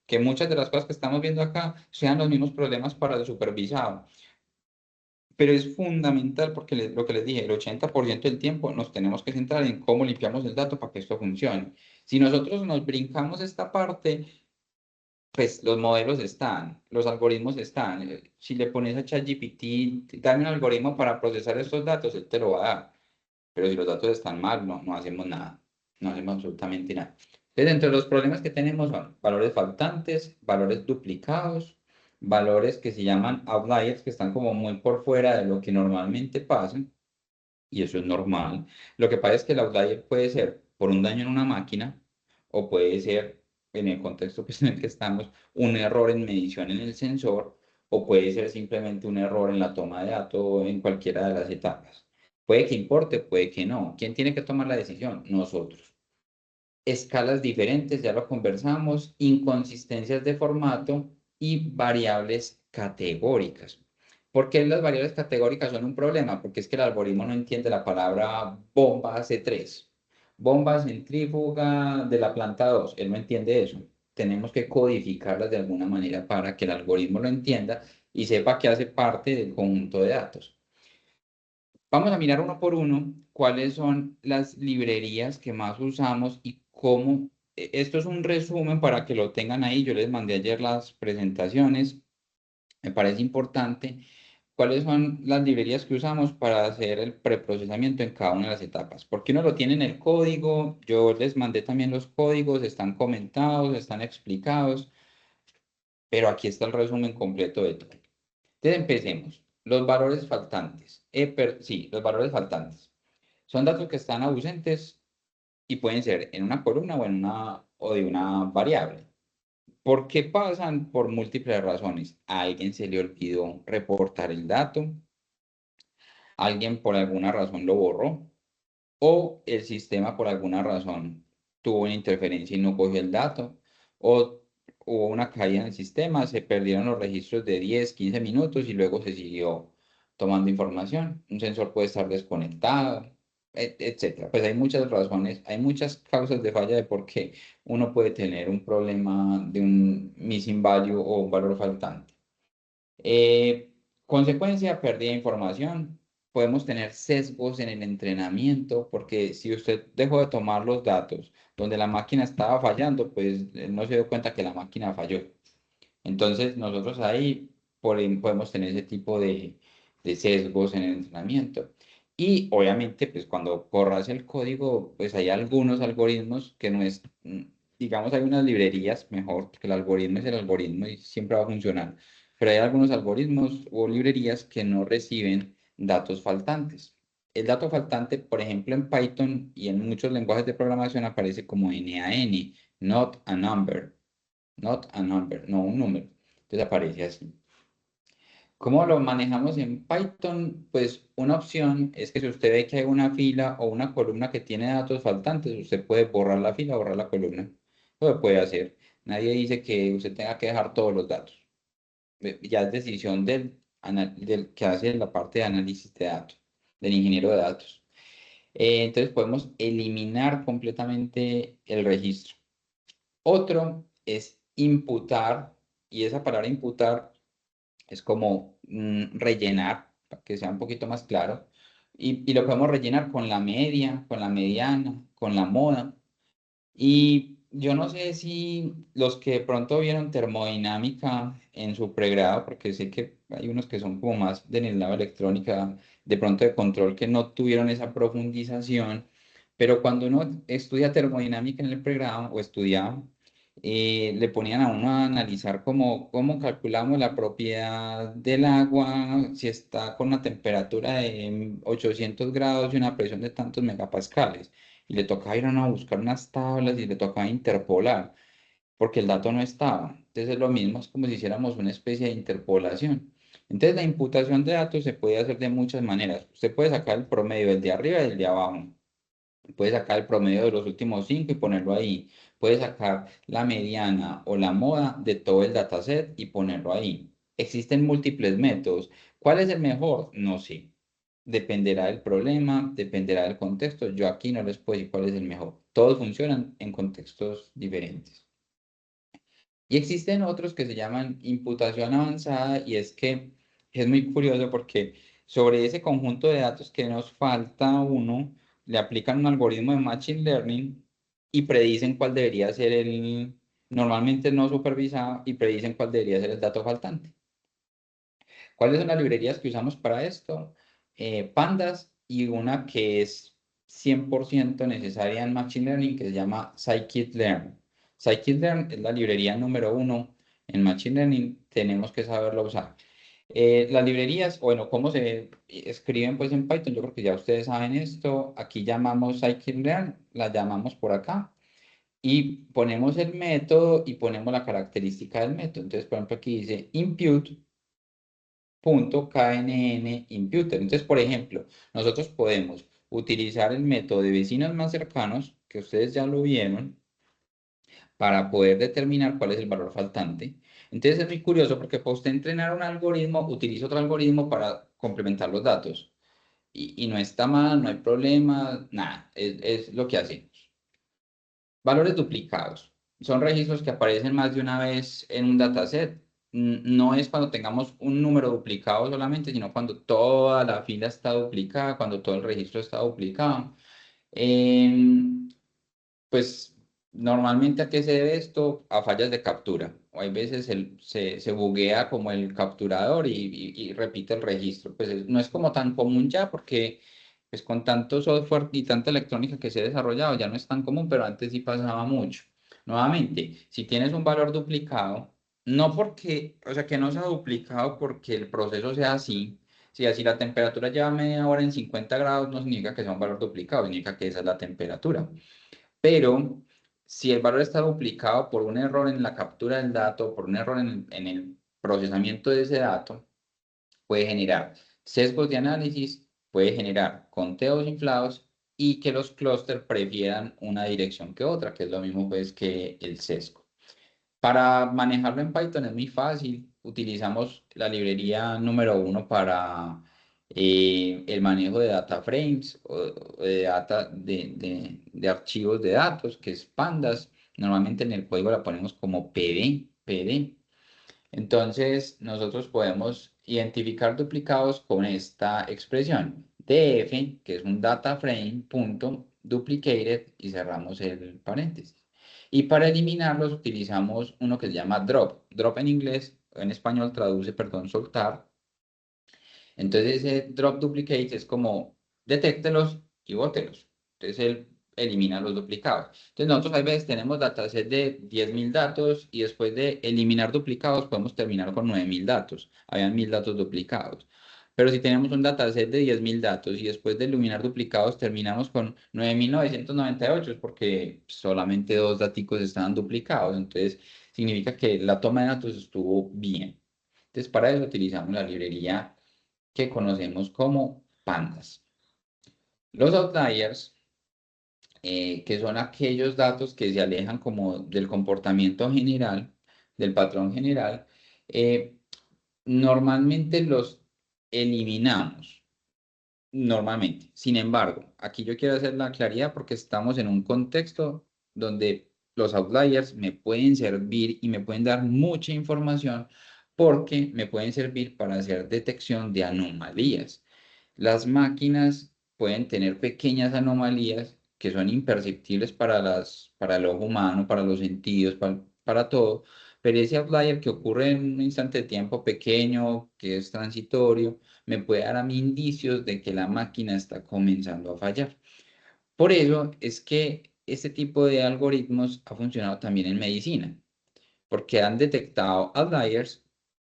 que muchas de las cosas que estamos viendo acá sean los mismos problemas para el supervisado. Pero es fundamental porque lo que les dije, el 80% del tiempo nos tenemos que centrar en cómo limpiamos el dato para que esto funcione. Si nosotros nos brincamos esta parte, pues los modelos están, los algoritmos están. Si le pones a ChatGPT, dame un algoritmo para procesar estos datos, él te lo va a dar. Pero si los datos están mal, no hacemos nada. No hacemos absolutamente nada. Entonces, entre los problemas que tenemos son valores faltantes, valores duplicados, valores que se llaman outliers, que están como muy por fuera de lo que normalmente pasa, y eso es normal. Lo que pasa es que el outlier puede ser por un daño en una máquina o puede ser, en el contexto pues, en el que estamos, un error en medición en el sensor o puede ser simplemente un error en la toma de datos en cualquiera de las etapas. Puede que importe, puede que no. ¿Quién tiene que tomar la decisión? Nosotros. Escalas diferentes, ya lo conversamos, inconsistencias de formato y variables categóricas. ¿Por qué las variables categóricas son un problema? Porque es que el algoritmo no entiende la palabra bomba C3, bomba centrífuga de la planta 2. Él no entiende eso. Tenemos que codificarlas de alguna manera para que el algoritmo lo entienda y sepa que hace parte del conjunto de datos. Vamos a mirar uno por uno cuáles son las librerías que más usamos y cómo. Esto es un resumen para que lo tengan ahí. Yo les mandé ayer las presentaciones. Me parece importante cuáles son las librerías que usamos para hacer el preprocesamiento en cada una de las etapas. Porque uno lo tiene en el código. Yo les mandé también los códigos, están comentados, están explicados, pero aquí está el resumen completo de todo. Entonces empecemos. Los valores faltantes. Sí, los valores faltantes. Son datos que están ausentes y pueden ser en una columna o de una variable. ¿Por qué pasan? Por múltiples razones. A alguien se le olvidó reportar el dato, alguien por alguna razón lo borró o el sistema por alguna razón tuvo una interferencia y no cogió el dato o hubo una caída en el sistema, se perdieron los registros de 10, 15 minutos y luego se siguió tomando información. Un sensor puede estar desconectado, etcétera. Pues hay muchas razones, hay muchas causas de falla de por qué uno puede tener un problema de un missing value o un valor faltante. Consecuencia, pérdida de información. Podemos tener sesgos en el entrenamiento porque si usted dejó de tomar los datos donde la máquina estaba fallando, pues no se dio cuenta que la máquina falló. Entonces nosotros ahí podemos tener ese tipo de sesgos en el entrenamiento. Y obviamente, pues cuando corras el código, pues hay algunos algoritmos que no es, digamos, hay unas librerías mejor, que el algoritmo es el algoritmo y siempre va a funcionar. Pero hay algunos algoritmos o librerías que no reciben datos faltantes. El dato faltante, por ejemplo, en Python y en muchos lenguajes de programación aparece como NaN, not a number. Not a number, no un número. Entonces aparece así. ¿Cómo lo manejamos en Python? Pues una opción es que si usted ve que hay una fila o una columna que tiene datos faltantes, usted puede borrar la fila o borrar la columna. Lo puede hacer. Nadie dice que usted tenga que dejar todos los datos. Ya es decisión del que hace la parte de análisis de datos, del ingeniero de datos. Entonces podemos eliminar completamente el registro. Otro es imputar, y esa palabra imputar es como rellenar, para que sea un poquito más claro. y lo podemos rellenar con la media, con la mediana, con la moda. Y yo no sé si los que de pronto vieron termodinámica en su pregrado, porque sé que hay unos que son como más del lado de electrónica, de pronto de control, que no tuvieron esa profundización, pero cuando uno estudia termodinámica en el pregrado o estudiaba, le ponían a uno a analizar cómo calculamos la propiedad del agua, si está con una temperatura de 800 grados y una presión de tantos megapascales y le tocaba ir a uno a buscar unas tablas y le tocaba interpolar, porque el dato no estaba. Entonces es lo mismo, es como si hiciéramos una especie de interpolación. Entonces la imputación de datos se puede hacer de muchas maneras. Usted puede sacar el promedio del de arriba y del de abajo. Puede sacar el promedio de los últimos 5 y ponerlo ahí. Puede sacar la mediana o la moda de todo el dataset y ponerlo ahí. Existen múltiples métodos. ¿Cuál es el mejor? No sé. Dependerá del problema, dependerá del contexto. Yo aquí no les puedo decir cuál es el mejor. Todos funcionan en contextos diferentes. Y existen otros que se llaman imputación avanzada y es que es muy curioso porque sobre ese conjunto de datos que nos falta a uno, le aplican un algoritmo de Machine Learning y predicen cuál debería ser normalmente no supervisado y predicen cuál debería ser el dato faltante. ¿Cuáles son las librerías que usamos para esto? Pandas y una que es 100% necesaria en Machine Learning que se llama Scikit-learn. Scikit-learn es la librería número uno en Machine Learning, tenemos que saberla usar. Las librerías, bueno, cómo se escriben pues en Python, yo creo que ya ustedes saben esto. Aquí llamamos scikit-learn, la llamamos por acá y ponemos el método y ponemos la característica del método. Entonces, por ejemplo, aquí dice impute .knn imputer. Entonces, por ejemplo, nosotros podemos utilizar el método de vecinos más cercanos, que ustedes ya lo vieron, para poder determinar cuál es el valor faltante. Entonces es muy curioso porque para usted entrenar un algoritmo, utiliza otro algoritmo para complementar los datos. Y no está mal, no hay problema, nada, es lo que hacemos. Valores duplicados. Son registros que aparecen más de una vez en un dataset. No es cuando tengamos un número duplicado solamente, sino cuando toda la fila está duplicada, cuando todo el registro está duplicado. Em, pues normalmente a qué se debe esto? A fallas de captura. O hay veces se buguea como el capturador y repite el registro. Pues no es como tan común ya porque pues con tanto software y tanta electrónica que se ha desarrollado ya no es tan común, pero antes sí pasaba mucho. Nuevamente, si tienes un valor duplicado, no porque, o sea, que no sea duplicado porque el proceso sea así. Si así la temperatura lleva media hora en 50 grados, no significa que sea un valor duplicado, significa que esa es la temperatura. Pero si el valor está duplicado por un error en la captura del dato, por un error en el procesamiento de ese dato, puede generar sesgos de análisis, puede generar conteos inflados y que los clústeres prefieran una dirección que otra, que es lo mismo pues que el sesgo. Para manejarlo en Python es muy fácil. Utilizamos la librería número uno para el manejo de data frames o de, data, de archivos de datos, que es Pandas. Normalmente en el código la ponemos como PD. Entonces, nosotros podemos identificar duplicados con esta expresión df, que es un data frame, punto, duplicated, y cerramos el paréntesis. Y para eliminarlos utilizamos uno que se llama drop. Drop en inglés, en español traduce, perdón, soltar. Entonces ese drop duplicate es como detéctelos y bótelos. Entonces él elimina los duplicados. Entonces nosotros a veces tenemos dataset de 10.000 datos y después de eliminar duplicados podemos terminar con 9.000 datos. Habían 1.000 datos duplicados. Pero si tenemos un dataset de 10.000 datos y después de eliminar duplicados terminamos con 9.998 es porque solamente dos daticos estaban duplicados. Entonces significa que la toma de datos estuvo bien. Entonces para eso utilizamos la librería que conocemos como pandas. Los outliers, que son aquellos datos que se alejan como del comportamiento general, del patrón general, eh, normalmente los eliminamos, normalmente. Sin embargo, aquí yo quiero hacer la claridad porque estamos en un contexto donde los outliers me pueden servir y me pueden dar mucha información porque me pueden servir para hacer detección de anomalías. Las máquinas pueden tener pequeñas anomalías que son imperceptibles para el ojo humano, para los sentidos, para todo, pero ese outlier que ocurre en un instante de tiempo pequeño, que es transitorio, me puede dar a mí indicios de que la máquina está comenzando a fallar. Por eso es que este tipo de algoritmos ha funcionado también en medicina, porque han detectado outliers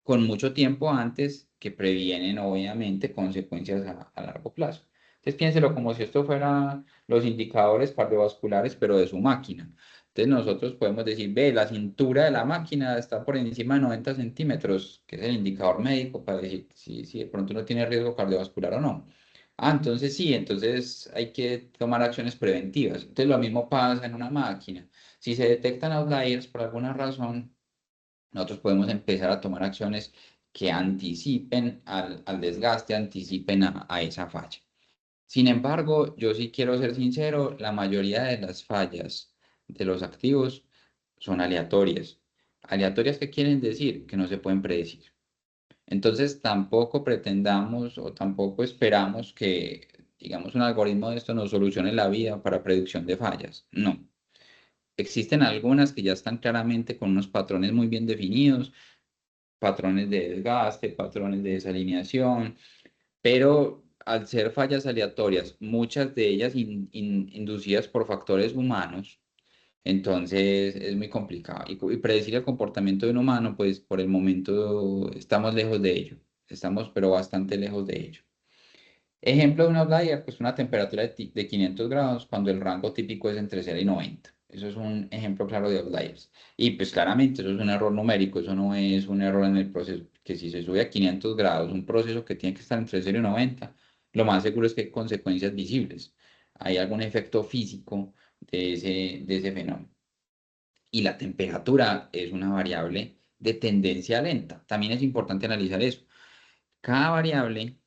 con mucho tiempo antes que previenen obviamente consecuencias a largo plazo. Entonces piénselo como si esto fuera los indicadores cardiovasculares, pero de su máquina. Entonces nosotros podemos decir, ve, la cintura de la máquina está por encima de 90 centímetros, que es el indicador médico para decir si de pronto no tiene riesgo cardiovascular o no. Ah, entonces sí, entonces hay que tomar acciones preventivas. Entonces lo mismo pasa en una máquina. Si se detectan outliers por alguna razón, nosotros podemos empezar a tomar acciones que anticipen al desgaste, anticipen a esa falla. Sin embargo, yo sí quiero ser sincero, la mayoría de las fallas de los activos son aleatorias. ¿Aleatorias qué quieren decir? Que no se pueden predecir. Entonces, tampoco pretendamos o tampoco esperamos que, digamos, un algoritmo de esto nos solucione la vida para predicción de fallas. No. Existen algunas que ya están claramente con unos patrones muy bien definidos, patrones de desgaste, patrones de desalineación, pero al ser fallas aleatorias, muchas de ellas inducidas por factores humanos, entonces es muy complicado. Y predecir el comportamiento de un humano, pues por el momento estamos lejos de ello, estamos pero bastante lejos de ello. Ejemplo de un outlier, pues una temperatura de 500 grados cuando el rango típico es entre 0 y 90. Eso es un ejemplo claro de outliers. Y pues claramente eso es un error numérico, eso no es un error en el proceso, que si se sube a 500 grados, un proceso que tiene que estar entre 0 y 90, lo más seguro es que hay consecuencias visibles. Hay algún efecto físico de ese fenómeno. Y la temperatura es una variable de tendencia lenta. También es importante analizar eso. Cada variable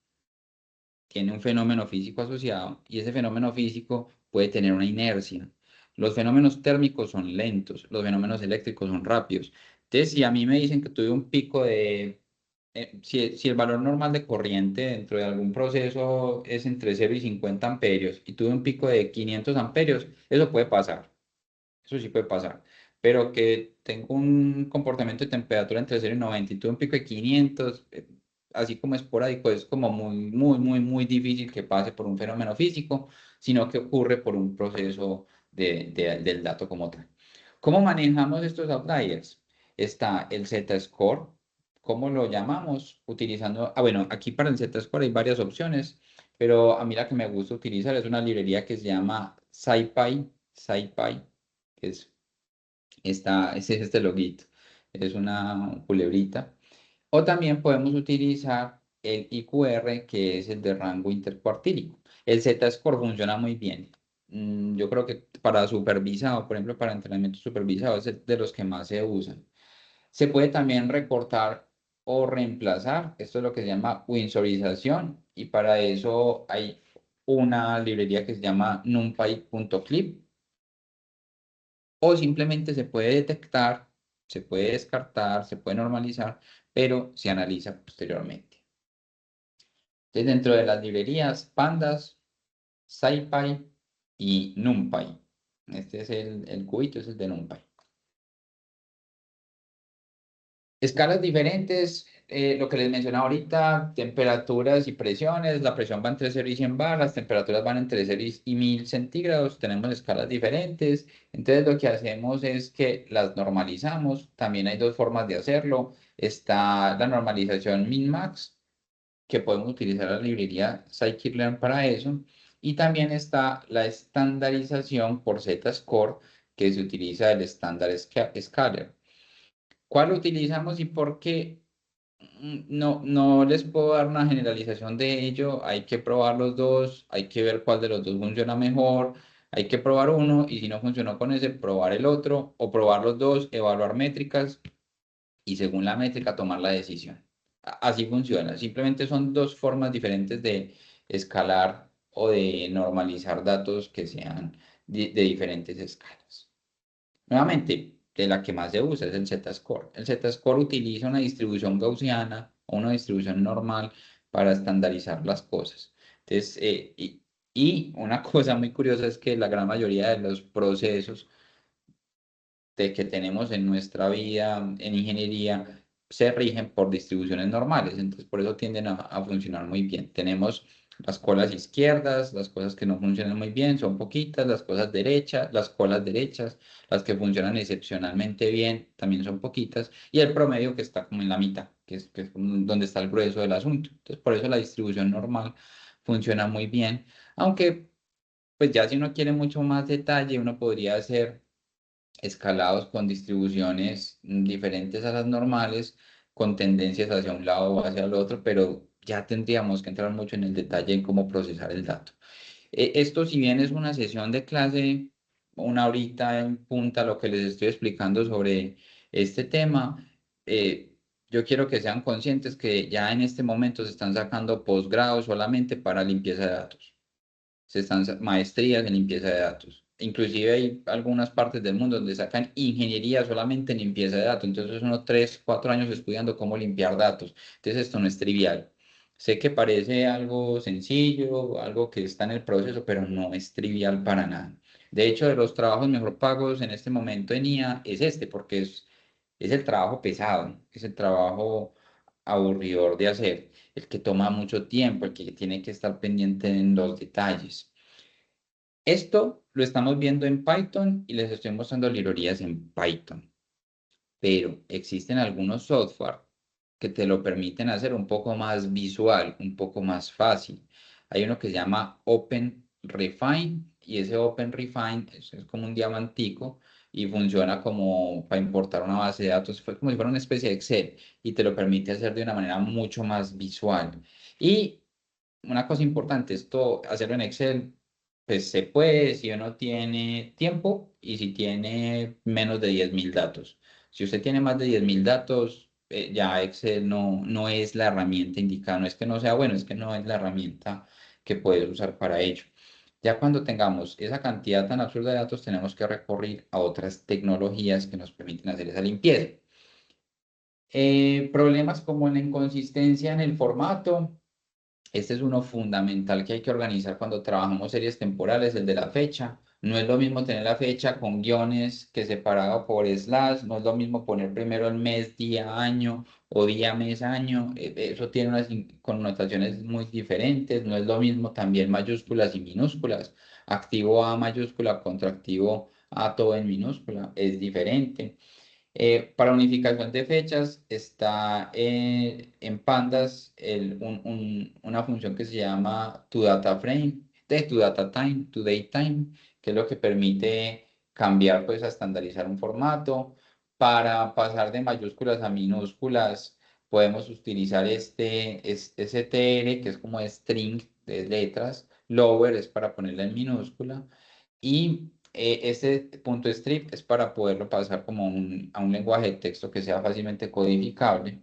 tiene un fenómeno físico asociado y ese fenómeno físico puede tener una inercia. Los fenómenos térmicos son lentos, los fenómenos eléctricos son rápidos. Entonces, si a mí me dicen que tuve un pico si el valor normal de corriente dentro de algún proceso es entre 0 y 50 amperios y tuve un pico de 500 amperios, eso puede pasar. Eso sí puede pasar. Pero que tengo un comportamiento de temperatura entre 0 y 90 y tuve un pico de 500, así como esporádico, es como muy, muy, muy, muy difícil que pase por un fenómeno físico, sino que ocurre por un proceso del dato como tal. ¿Cómo manejamos estos outliers? Está el Z-score. ¿Cómo lo llamamos? Utilizando, bueno, aquí para el Z-score hay varias opciones, pero a mí la que me gusta utilizar es una librería que se llama SciPy, que ese es este loguito, es una culebrita. O también podemos utilizar el IQR, que es el de rango intercuartílico. El Z-score funciona muy bien. Yo creo que para supervisado, por ejemplo, para entrenamiento supervisado, es de los que más se usan. Se puede también recortar o reemplazar. Esto es lo que se llama winsorización. Y para eso hay una librería que se llama numpy.clip o simplemente se puede detectar, se puede descartar, se puede normalizar, pero se analiza posteriormente. Entonces, dentro de las librerías, Pandas, SciPy y NumPy. Este es el cubito, es el de NumPy. Escalas diferentes, lo que les mencionaba ahorita, temperaturas y presiones, la presión va entre 0 y 100 bar, las temperaturas van entre 0 y 1000 centígrados, tenemos escalas diferentes, entonces lo que hacemos es que las normalizamos, también hay dos formas de hacerlo, está la normalización min-max, que podemos utilizar la librería scikit-learn para eso, y también está la estandarización por Z-score, que se utiliza el estándar scaler. ¿Cuál utilizamos y por qué? No, no les puedo dar una generalización de ello. Hay que probar los dos, hay que ver cuál de los dos funciona mejor. Hay que probar uno y si no funcionó con ese, probar el otro o probar los dos, evaluar métricas y según la métrica tomar la decisión. Así funciona. Simplemente son dos formas diferentes de escalar o de normalizar datos que sean de diferentes escalas. Nuevamente, de la que más se usa es el Z-score. El Z-score utiliza una distribución gaussiana o una distribución normal para estandarizar las cosas. Entonces, y una cosa muy curiosa es que la gran mayoría de los procesos que tenemos en nuestra vida en ingeniería se rigen por distribuciones normales, entonces por eso tienden a funcionar muy bien. Tenemos las colas izquierdas, las cosas que no funcionan muy bien son poquitas, las cosas derechas, las colas derechas, las que funcionan excepcionalmente bien también son poquitas, y el promedio que está como en la mitad, que es como donde está el grueso del asunto. Entonces por eso la distribución normal funciona muy bien, aunque pues ya si uno quiere mucho más detalle, uno podría hacer escalados con distribuciones diferentes a las normales, con tendencias hacia un lado o hacia el otro, pero ya tendríamos que entrar mucho en el detalle en cómo procesar el dato. Esto, si bien es una sesión de clase, una horita en punta, lo que les estoy explicando sobre este tema, eh, yo quiero que sean conscientes que ya en este momento se están sacando posgrados solamente para limpieza de datos, maestrías en limpieza de datos. Inclusive hay algunas partes del mundo donde sacan ingeniería solamente en limpieza de datos. Entonces uno 3, 4 años estudiando cómo limpiar datos. Entonces esto no es trivial. Sé que parece algo sencillo, algo que está en el proceso, pero no es trivial para nada. De hecho, de los trabajos mejor pagos en este momento en IA es este, porque es el trabajo pesado, es el trabajo aburridor de hacer, el que toma mucho tiempo, el que tiene que estar pendiente en los detalles. Esto lo estamos viendo en Python y les estoy mostrando librerías en Python, pero existen algunos software que te lo permiten hacer un poco más visual, un poco más fácil. Hay uno que se llama OpenRefine y ese OpenRefine es como un diamantico y funciona como para importar una base de datos, fue como si fuera una especie de Excel y te lo permite hacer de una manera mucho más visual. Y una cosa importante, esto hacerlo en Excel, pues se puede si uno tiene tiempo y si tiene menos de 10.000 datos. Si usted tiene más de 10.000 datos, ya Excel no es la herramienta indicada. No es que no sea bueno, es que no es la herramienta que puedes usar para ello. Ya cuando tengamos esa cantidad tan absurda de datos, tenemos que recurrir a otras tecnologías que nos permiten hacer esa limpieza. Problemas como la inconsistencia en el formato. Este es uno fundamental que hay que organizar cuando trabajamos series temporales, el de la fecha. No es lo mismo tener la fecha con guiones que separado por slash, no es lo mismo poner primero el mes, día, año o día, mes, año. Eso tiene unas connotaciones muy diferentes. No es lo mismo también mayúsculas y minúsculas. Activo A mayúscula contra activo A todo en minúscula. Es diferente. Para unificación de fechas está en Pandas una función que se llama toDataFrame, de toDataTime, toDateTime, que es lo que permite cambiar, pues, a estandarizar un formato. Para pasar de mayúsculas a minúsculas, podemos utilizar STR, que es como string de letras. Lower es para ponerla en minúscula. Y ese punto strip es para poderlo pasar como a un lenguaje de texto que sea fácilmente codificable.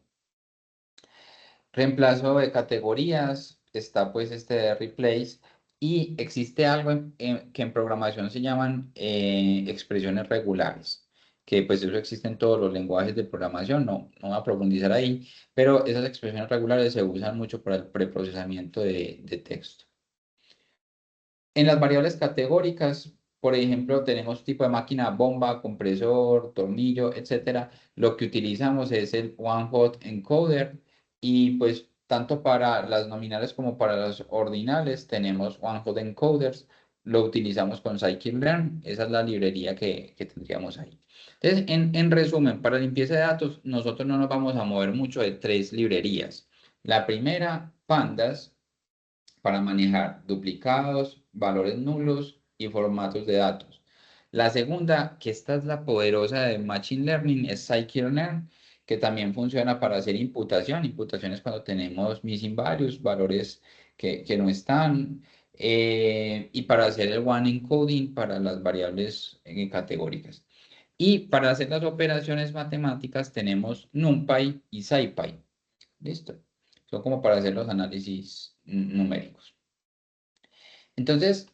Reemplazo de categorías, está pues este de replace, y existe algo que en programación se llaman expresiones regulares, que pues eso existe en todos los lenguajes de programación, no voy a profundizar ahí, pero esas expresiones regulares se usan mucho para el preprocesamiento de texto. En las variables categóricas, por ejemplo, tenemos tipo de máquina, bomba, compresor, tornillo, etcétera. Lo que utilizamos es el one hot encoder, y pues tanto para las nominales como para las ordinales tenemos one hot encoders. Lo utilizamos con scikit-learn. Esa es la librería que tendríamos ahí. Entonces, en resumen, para limpieza de datos, nosotros no nos vamos a mover mucho de tres librerías. La primera, Pandas, para manejar duplicados, valores nulos y formatos de datos. La segunda, que esta es la poderosa de Machine Learning, es Scikit-learn, que también funciona para hacer imputación. Imputación es cuando tenemos missing values, valores que no están, y para hacer el one encoding para las variables categóricas. Y para hacer las operaciones matemáticas tenemos NumPy y SciPy. ¿Listo? Son como para hacer los análisis numéricos. Entonces,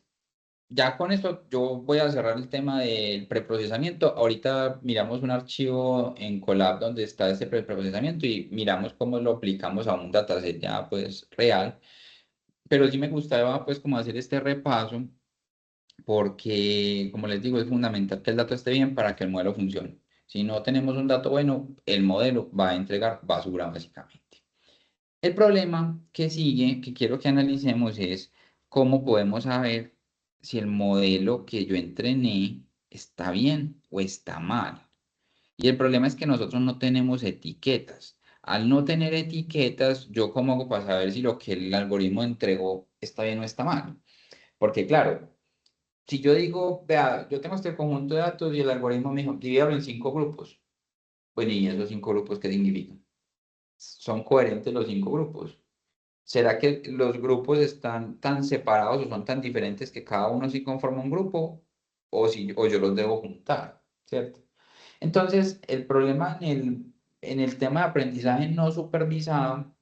ya con esto yo voy a cerrar el tema del preprocesamiento. Ahorita miramos un archivo en Colab donde está este preprocesamiento y miramos cómo lo aplicamos a un dataset ya pues real. pero sí me gustaba pues como hacer este repaso porque, como les digo, es fundamental que el dato esté bien para que el modelo funcione. Si no tenemos un dato bueno, el modelo va a entregar basura básicamente. El problema que sigue, que quiero que analicemos, es cómo podemos saber si el modelo que yo entrené está bien o está mal. Y el problema es que nosotros no tenemos etiquetas. Al no tener etiquetas, ¿yo cómo hago para saber si lo que el algoritmo entregó está bien o está mal? Porque claro, si yo digo, vea, yo tengo este conjunto de datos y el algoritmo me dijo, divídalo en 5 grupos. Pues, ¿y esos 5 grupos qué significan? ¿Son coherentes los 5 grupos? ¿Será que los grupos están tan separados o son tan diferentes que cada uno sí conforma un grupo? O yo los debo juntar, ¿cierto? Entonces, el problema en el tema de aprendizaje no supervisado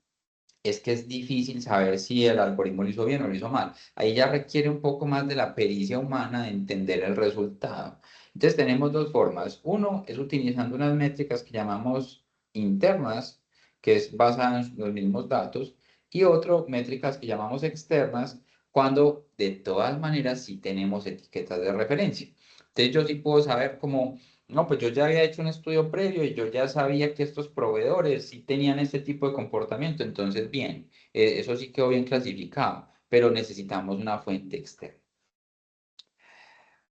es que es difícil saber si el algoritmo lo hizo bien o lo hizo mal. Ahí ya requiere un poco más de la pericia humana de entender el resultado. Entonces tenemos dos formas. Uno es utilizando unas métricas que llamamos internas, que es basada en los mismos datos, y otro, métricas que llamamos externas, cuando de todas maneras sí tenemos etiquetas de referencia. Entonces yo sí puedo saber cómo no, pues yo ya había hecho un estudio previo y yo ya sabía que estos proveedores sí tenían este tipo de comportamiento, entonces bien, eso sí quedó bien clasificado, pero necesitamos una fuente externa.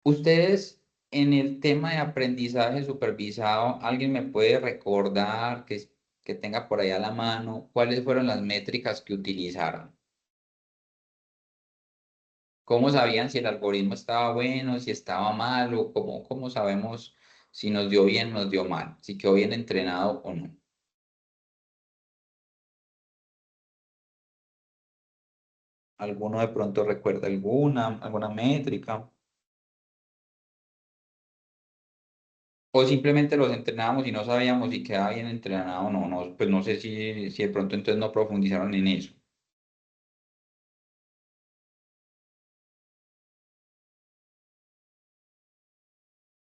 Ustedes en el tema de aprendizaje supervisado, ¿alguien me puede recordar que tenga por ahí a la mano cuáles fueron las métricas que utilizaron? ¿Cómo sabían si el algoritmo estaba bueno, si estaba malo? ¿Cómo sabemos si nos dio bien o nos dio mal? Si quedó bien entrenado o no. ¿Alguno de pronto recuerda alguna métrica? O simplemente los entrenábamos y no sabíamos si quedaba bien entrenado o no, no, pues no sé si de pronto entonces no profundizaron en eso.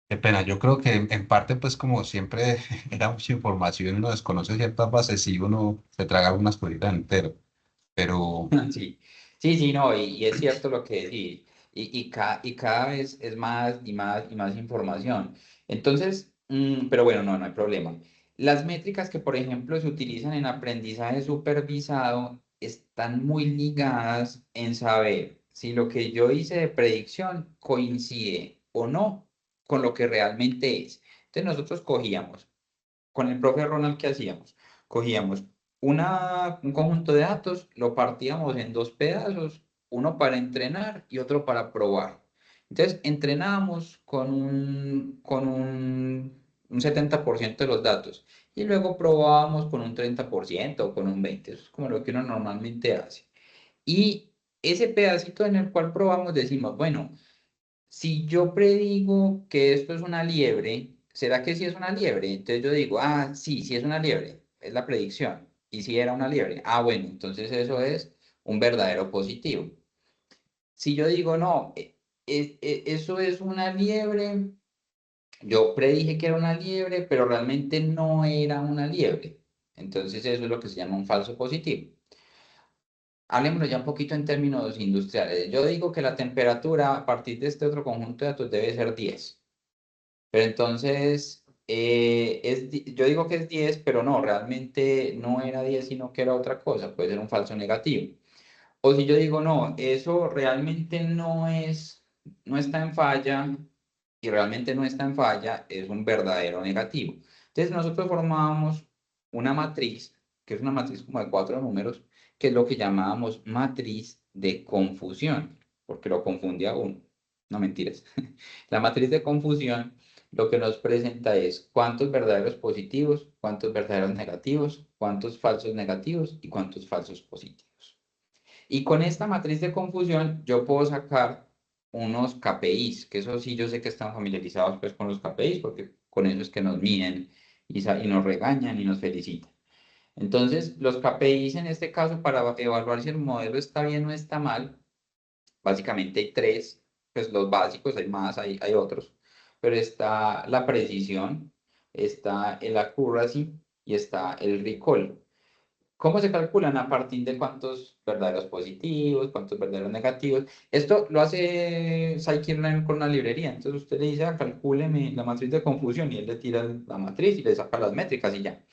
Qué pena, yo creo que en parte, pues como siempre era mucha información, uno desconoce ciertas bases y uno se traga algunas cositas entero. Pero Sí, sí, sí, no, y es cierto lo que decís, y cada vez es más y más y más información. Entonces, pero bueno, no hay problema. Las métricas que, por ejemplo, se utilizan en aprendizaje supervisado están muy ligadas en saber si lo que yo hice de predicción coincide o no con lo que realmente es. Entonces, nosotros cogíamos con el profe Ronald, ¿qué hacíamos? Cogíamos un conjunto de datos, lo partíamos en dos pedazos, uno para entrenar y otro para probar. Entonces, entrenábamos con un 70% de los datos y luego probábamos con un 30% o con un 20%. Eso es como lo que uno normalmente hace. Y ese pedacito en el cual probamos decimos, bueno, si yo predigo que esto es una liebre, ¿será que sí es una liebre? Entonces yo digo, ah, sí, sí es una liebre, es la predicción. Y si era una liebre, ah, bueno, entonces eso es un verdadero positivo. Si yo digo, no, eso es una liebre, yo predije que era una liebre, pero realmente no era una liebre. Entonces eso es lo que se llama un falso positivo. Hablemos ya un poquito en términos industriales. Yo digo que la temperatura a partir de este otro conjunto de datos debe ser 10. Pero entonces, yo digo que es 10 pero no, realmente no era 10 sino que era otra cosa, puede ser un falso negativo. O si yo digo, no, eso realmente no está en falla, y realmente no está en falla, es un verdadero negativo. Entonces nosotros formábamos una matriz, que es una matriz como de 4 números, que es lo que llamábamos matriz de confusión, porque lo confundía uno. No mentiras. La matriz de confusión lo que nos presenta es cuántos verdaderos positivos, cuántos verdaderos negativos, cuántos falsos negativos y cuántos falsos positivos. Y con esta matriz de confusión yo puedo sacar unos KPIs, que eso sí yo sé que están familiarizados pues con los KPIs, porque con eso es que nos miden y nos regañan y nos felicitan. Entonces, los KPIs en este caso para evaluar si el modelo está bien o está mal, básicamente hay tres, pues los básicos, hay más, hay otros, pero está la precisión, está el accuracy y está el recall. ¿Cómo se calculan? A partir de cuántos verdaderos positivos, cuántos verdaderos negativos. Esto lo hace Scikit-Learn con una librería. Entonces usted le dice, calcúleme la matriz de confusión y él le tira la matriz y le saca las métricas y ya.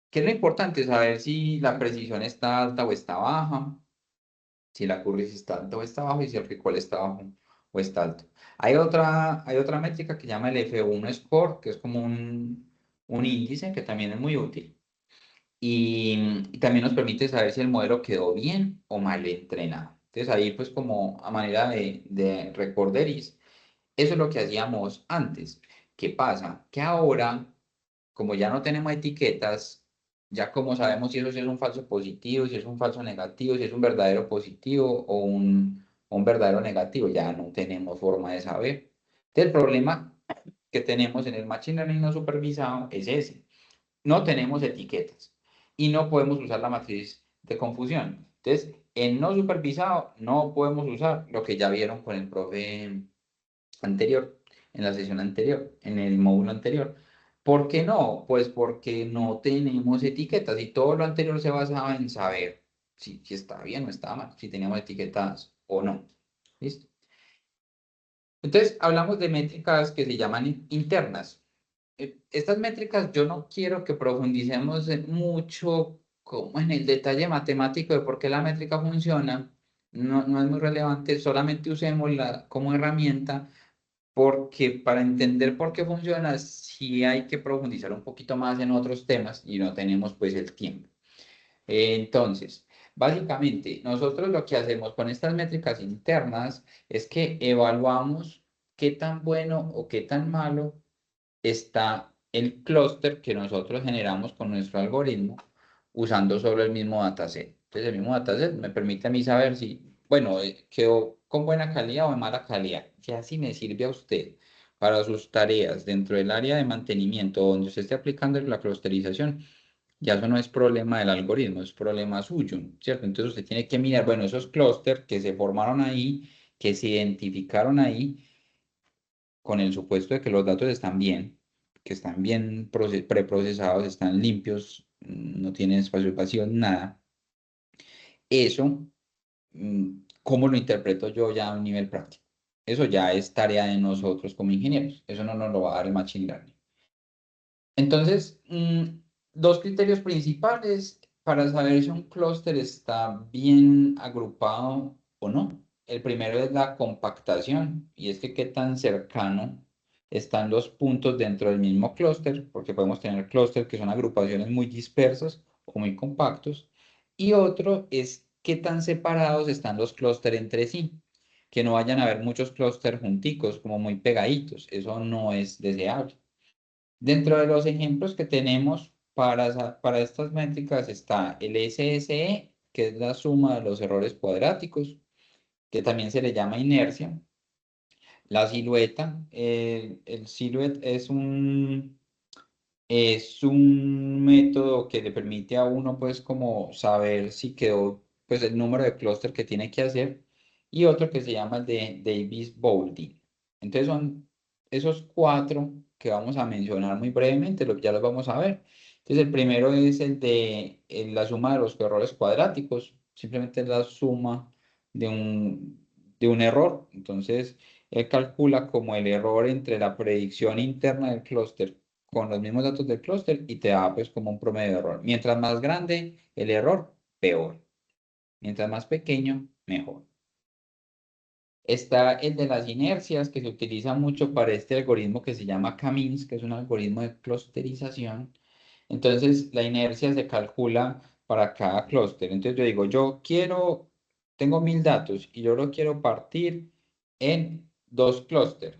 ¿Qué es lo importante? Saber si la precisión está alta o está baja, si la accuracy está alta o está baja y si el recall está bajo o está alto. Hay otra métrica que se llama el F1 score, que es como un índice que también es muy útil. Y también nos permite saber si el modelo quedó bien o mal entrenado. Entonces ahí pues como a manera de recorderis, eso es lo que hacíamos antes. ¿Qué pasa? Que ahora, como ya no tenemos etiquetas, ya como sabemos si eso sí es un falso positivo, si es un falso negativo, si es un verdadero positivo o un verdadero negativo, ya no tenemos forma de saber. Entonces, el problema que tenemos en el Machine Learning no supervisado es ese. No tenemos etiquetas y no podemos usar la matriz de confusión. Entonces, en no supervisado no podemos usar lo que ya vieron con el profe anterior, en la sesión anterior, en el módulo anterior. ¿Por qué no? Pues porque no tenemos etiquetas y todo lo anterior se basaba en saber si está bien o está mal, si teníamos etiquetas o no. ¿Listo? Entonces, hablamos de métricas que se llaman internas. Estas métricas yo no quiero que profundicemos mucho como en el detalle matemático de por qué la métrica funciona. No, no es muy relevante, solamente usémosla como herramienta porque para entender por qué funciona sí hay que profundizar un poquito más en otros temas y no tenemos pues el tiempo. Entonces, básicamente, nosotros lo que hacemos con estas métricas internas es que evaluamos qué tan bueno o qué tan malo está el clúster que nosotros generamos con nuestro algoritmo usando solo el mismo dataset. Entonces, el mismo dataset me permite a mí saber si, bueno, quedó con buena calidad o de mala calidad. Ya si me sirve a usted para sus tareas dentro del área de mantenimiento donde usted esté aplicando la clusterización, ya eso no es problema del algoritmo, es problema suyo, ¿cierto? Entonces usted tiene que mirar, bueno, esos clústeres que se formaron ahí, que se identificaron ahí, con el supuesto de que los datos están bien, que están bien preprocesados, están limpios, no tienen espacios vacíos, nada. Eso, ¿cómo lo interpreto yo ya a un nivel práctico? Eso ya es tarea de nosotros como ingenieros. Eso no nos lo va a dar el Machine Learning. Entonces, dos criterios principales para saber si un clúster está bien agrupado o no. El primero es la compactación, y es que qué tan cercano están los puntos dentro del mismo clúster, porque podemos tener clústeres que son agrupaciones muy dispersas o muy compactos. Y otro es qué tan separados están los clústeres entre sí, que no vayan a haber muchos clústeres junticos, como muy pegaditos. Eso no es deseable. Dentro de los ejemplos que tenemos para estas métricas está el SSE, que es la suma de los errores cuadráticos, que también se le llama inercia. La silueta, el silhouette es un método que le permite a uno pues como saber si quedó pues el número de clúster que tiene que hacer y otro que se llama el de Davis-Boulding. Entonces son esos cuatro que vamos a mencionar muy brevemente, ya los vamos a ver. Entonces el primero es el de la suma de los errores cuadráticos, simplemente es la suma de un error. Entonces él calcula como el error entre la predicción interna del clúster con los mismos datos del clúster y te da pues como un promedio de error. Mientras más grande el error, peor. Mientras más pequeño, mejor. Está el de las inercias que se utiliza mucho para este algoritmo que se llama K-means, que es un algoritmo de clusterización. Entonces la inercia se calcula para cada clúster. Entonces yo digo, tengo 1000 datos y yo lo quiero partir en dos clústeres.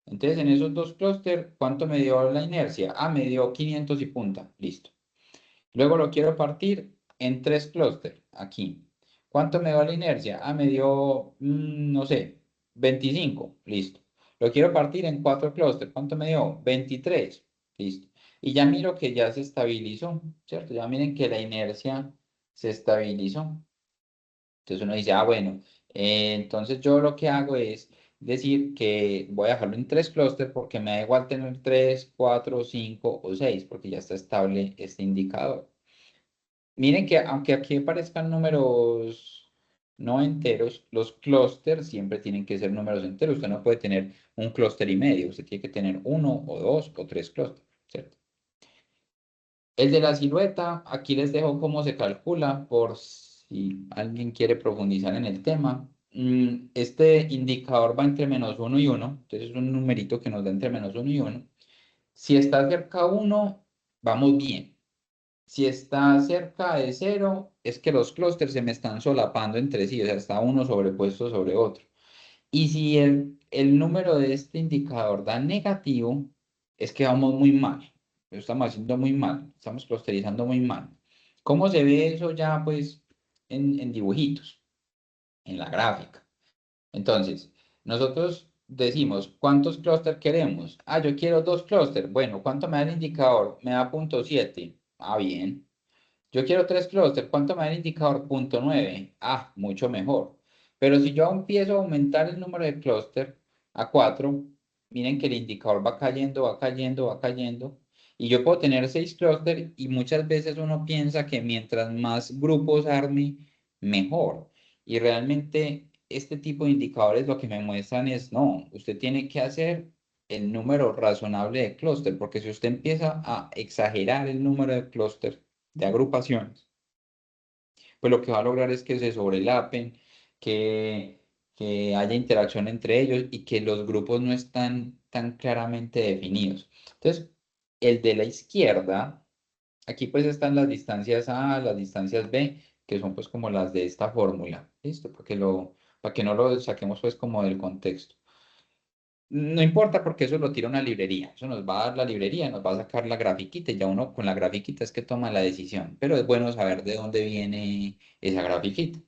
Entonces, en esos dos clústeres, ¿cuánto me dio la inercia? Me dio 500 y punta. Listo. Luego lo quiero partir en tres clústeres. Aquí. ¿Cuánto me dio la inercia? Me dio, no sé, 25. Listo. Lo quiero partir en cuatro clústeres. ¿Cuánto me dio? 23. Listo. Y ya miro que ya se estabilizó, ¿cierto? Ya miren que la inercia se estabilizó. Entonces uno dice, bueno, entonces yo lo que hago es decir que voy a dejarlo en tres clústeres porque me da igual tener tres, cuatro, cinco o seis, porque ya está estable este indicador. Miren que aunque aquí aparezcan números no enteros, los clústeres siempre tienen que ser números enteros. Usted no puede tener un clúster y medio, usted tiene que tener uno o dos o tres clústeres, ¿cierto? El de la silueta, aquí les dejo cómo se calcula por si alguien quiere profundizar en el tema. Este indicador va entre -1 y 1, entonces es un numerito que nos da entre -1 y 1. Si está cerca a 1, vamos bien. Si está cerca de 0, es que los clústeres se me están solapando entre sí, o sea, está uno sobrepuesto sobre otro. Y si el número de este indicador da negativo, es que vamos muy mal. Lo estamos haciendo muy mal, estamos clusterizando muy mal. ¿Cómo se ve eso ya, pues, en dibujitos, en la gráfica? Entonces, nosotros decimos, ¿cuántos clústeres queremos? Ah, yo quiero 2 clústeres. Bueno, ¿cuánto me da el indicador? Me da 0.7. Ah, bien. Yo quiero 3 clústeres. ¿Cuánto me da el indicador? 0.9. Ah, mucho mejor. Pero si yo empiezo a aumentar el número de clústeres a 4, miren que el indicador va cayendo, va cayendo, va cayendo. Y yo puedo tener 6 clústeres y muchas veces uno piensa que mientras más grupos arme, mejor. Y realmente este tipo de indicadores lo que me muestran es, no, usted tiene que hacer el número razonable de clúster, porque si usted empieza a exagerar el número de clúster, de agrupaciones, pues lo que va a lograr es que se sobrelapen, que, que haya interacción entre ellos y que los grupos no están tan claramente definidos. Entonces, el de la izquierda, aquí pues están las distancias A, las distancias B, que son pues como las de esta fórmula, ¿listo? Para que no lo saquemos pues como del contexto. No importa porque eso lo tira una librería, eso nos va a dar la librería, nos va a sacar la grafiquita y ya uno con la grafiquita es que toma la decisión, pero es bueno saber de dónde viene esa grafiquita.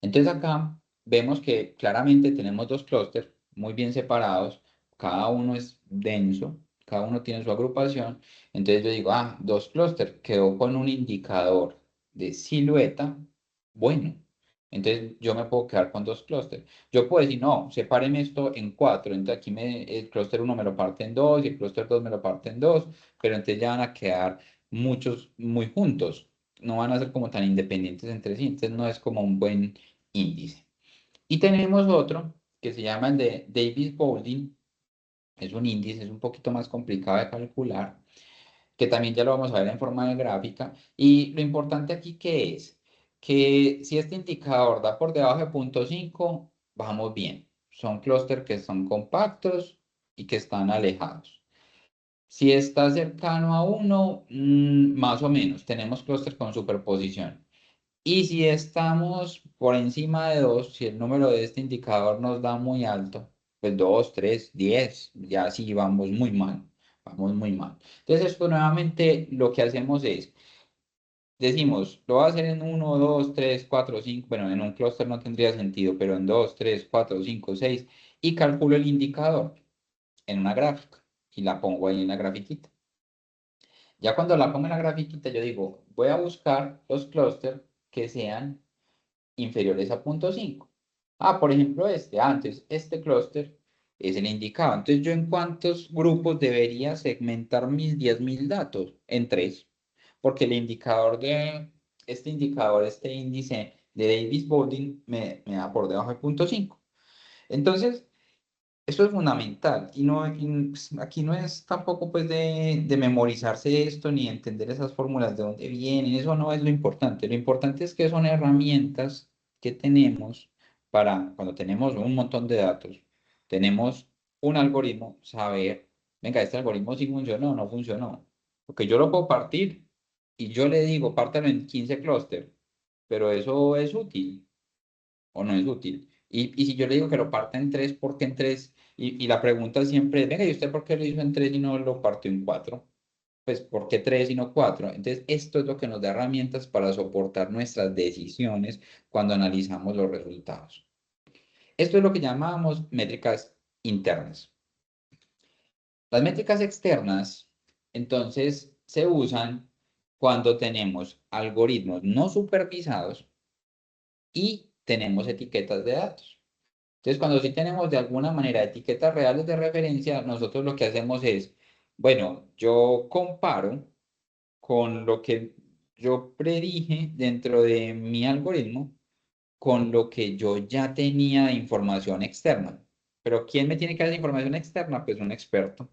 Entonces acá vemos que claramente tenemos 2 clústeres muy bien separados, cada uno es denso, cada uno tiene su agrupación, entonces yo digo, 2 clústeres, quedó con un indicador de silueta, bueno, entonces yo me puedo quedar con 2 clústeres. Yo puedo decir, no, sepárenme esto en 4, entonces aquí el clúster 1 me lo parte en 2 y el clúster 2 me lo parte en 2, pero entonces ya van a quedar muchos muy juntos, no van a ser como tan independientes entre sí, entonces no es como un buen índice. Y tenemos otro que se llama el de Davis-Baldwin, es un índice, es un poquito más complicado de calcular, que también ya lo vamos a ver en forma de gráfica. Y lo importante aquí que es que si este indicador da por debajo de 0.5, vamos bien. Son clústeres que son compactos y que están alejados. Si está cercano a 1, más o menos, tenemos clústeres con superposición. Y si estamos por encima de 2, si el número de este indicador nos da muy alto, pues 2, 3, 10, ya sí vamos muy mal, vamos muy mal. Entonces esto nuevamente lo que hacemos es, decimos, lo voy a hacer en 1, 2, 3, 4, 5, bueno, en un clúster no tendría sentido, pero en 2, 3, 4, 5, 6, y calculo el indicador en una gráfica y la pongo ahí en la grafiquita. Ya cuando la pongo en la grafiquita, yo digo, voy a buscar los clústeres que sean inferiores a 0.5. Por ejemplo, entonces este clúster es el indicado. Entonces, ¿yo en cuántos grupos debería segmentar mis 10.000 datos? En 3, porque el indicador este índice de Davis-Baldwin me da por debajo de 0.5. Entonces, esto es fundamental y pues, aquí no es tampoco pues de memorizarse esto ni entender esas fórmulas de dónde vienen, eso no es lo importante es que son herramientas que tenemos para cuando tenemos un montón de datos, tenemos un algoritmo, saber, venga, este algoritmo sí funcionó o no funcionó, porque yo lo puedo partir y yo le digo, pártelo en 15 clústeres, pero eso es útil o no es útil. Y si yo le digo que lo parta en 3, ¿por qué en 3? Y la pregunta siempre es, venga, ¿y usted por qué lo hizo en 3 y no lo partió en 4? Pues, ¿por qué 3 y no 4? Entonces, esto es lo que nos da herramientas para soportar nuestras decisiones cuando analizamos los resultados. Esto es lo que llamamos métricas internas. Las métricas externas, entonces, se usan cuando tenemos algoritmos no supervisados y tenemos etiquetas de datos. Entonces, cuando sí tenemos de alguna manera etiquetas reales de referencia, nosotros lo que hacemos es, bueno, yo comparo con lo que yo predije dentro de mi algoritmo con lo que yo ya tenía de información externa. Pero ¿quién me tiene que dar esa información externa? Pues un experto.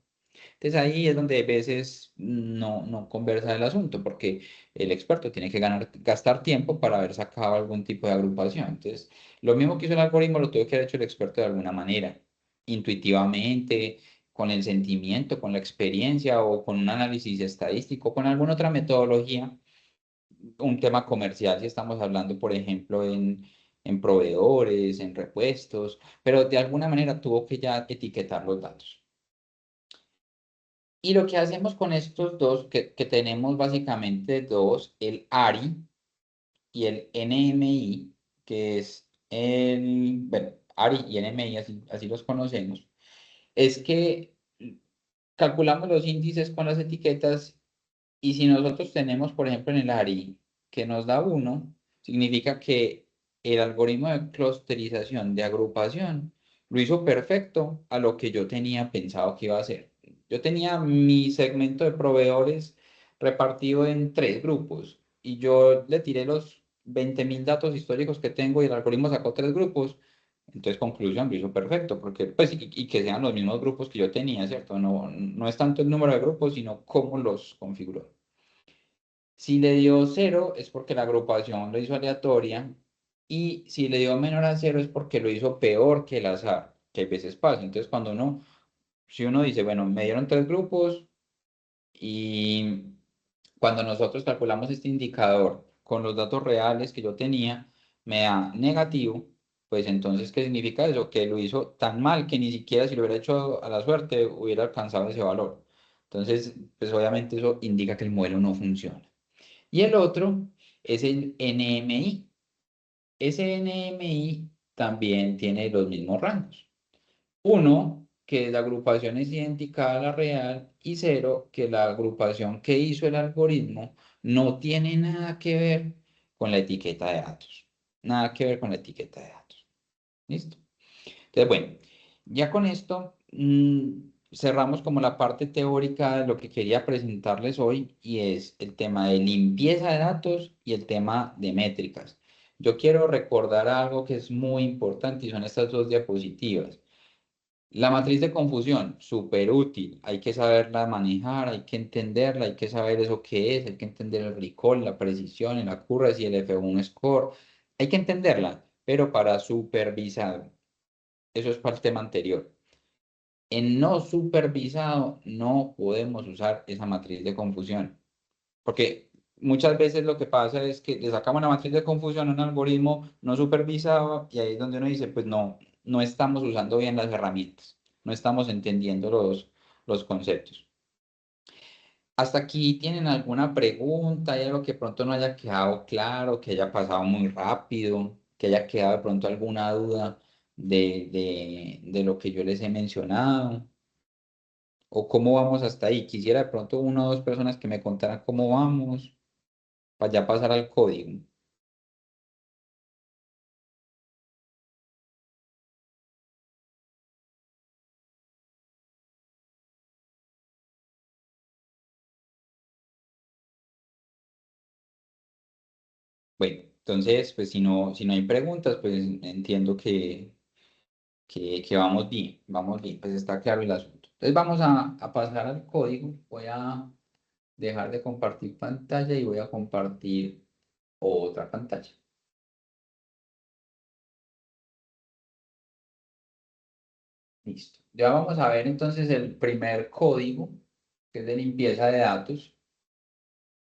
Entonces ahí es donde a veces no conversa el asunto, porque el experto tiene que gastar tiempo para haber sacado algún tipo de agrupación. Entonces, lo mismo que hizo el algoritmo lo tuvo que haber hecho el experto de alguna manera, intuitivamente, con el sentimiento, con la experiencia o con un análisis estadístico, con alguna otra metodología, un tema comercial, si estamos hablando, por ejemplo, en proveedores, en repuestos, pero de alguna manera tuvo que ya etiquetar los datos. Y lo que hacemos con estos dos, que tenemos básicamente dos, el ARI y el NMI, que es bueno, ARI y NMI, así los conocemos, es que calculamos los índices con las etiquetas y si nosotros tenemos, por ejemplo, en el ARI que nos da 1, significa que el algoritmo de clusterización de agrupación lo hizo perfecto a lo que yo tenía pensado que iba a hacer. Yo tenía mi segmento de proveedores repartido en 3 grupos y yo le tiré los 20.000 datos históricos que tengo y el algoritmo sacó 3 grupos. Entonces, conclusión, lo hizo perfecto, porque, pues, y que sean los mismos grupos que yo tenía, ¿cierto? No es tanto el número de grupos, sino cómo los configuró. Si le dio 0 es porque la agrupación lo hizo aleatoria y si le dio menor a 0 es porque lo hizo peor que el azar, que a veces pasa. Entonces, si uno dice, bueno, me dieron 3 grupos y cuando nosotros calculamos este indicador con los datos reales que yo tenía, me da negativo, pues entonces, ¿qué significa eso? Que lo hizo tan mal que ni siquiera si lo hubiera hecho a la suerte hubiera alcanzado ese valor. Entonces, pues obviamente eso indica que el modelo no funciona. Y el otro es el NMI. Ese NMI también tiene los mismos rangos. 1, que la agrupación es idéntica a la real, y 0, que la agrupación que hizo el algoritmo no tiene nada que ver con la etiqueta de datos. Nada que ver con la etiqueta de datos. ¿Listo? Entonces, bueno, ya con esto cerramos como la parte teórica de lo que quería presentarles hoy y es el tema de limpieza de datos y el tema de métricas. Yo quiero recordar algo que es muy importante y son estas 2 diapositivas. La matriz de confusión, súper útil, hay que saberla manejar, hay que entenderla, hay que saber eso qué es, hay que entender el recall, la precisión, el accuracy, el F1 score, hay que entenderla, pero para supervisar. Eso es para el tema anterior. En no supervisado no podemos usar esa matriz de confusión, porque muchas veces lo que pasa es que le sacamos la matriz de confusión a un algoritmo no supervisado y ahí es donde uno dice, pues no estamos usando bien las herramientas, no estamos entendiendo los conceptos. ¿Hasta aquí tienen alguna pregunta? ¿Hay algo que pronto no haya quedado claro, que haya pasado muy rápido, que haya quedado de pronto alguna duda de lo que yo les he mencionado? ¿O cómo vamos hasta ahí? Quisiera de pronto 1 o 2 personas que me contaran cómo vamos para ya pasar al código. Bueno, entonces, pues si no hay preguntas, pues entiendo que vamos bien, pues está claro el asunto. Entonces vamos a pasar al código. Voy a dejar de compartir pantalla y voy a compartir otra pantalla. Listo. Ya vamos a ver entonces el primer código, que es de limpieza de datos.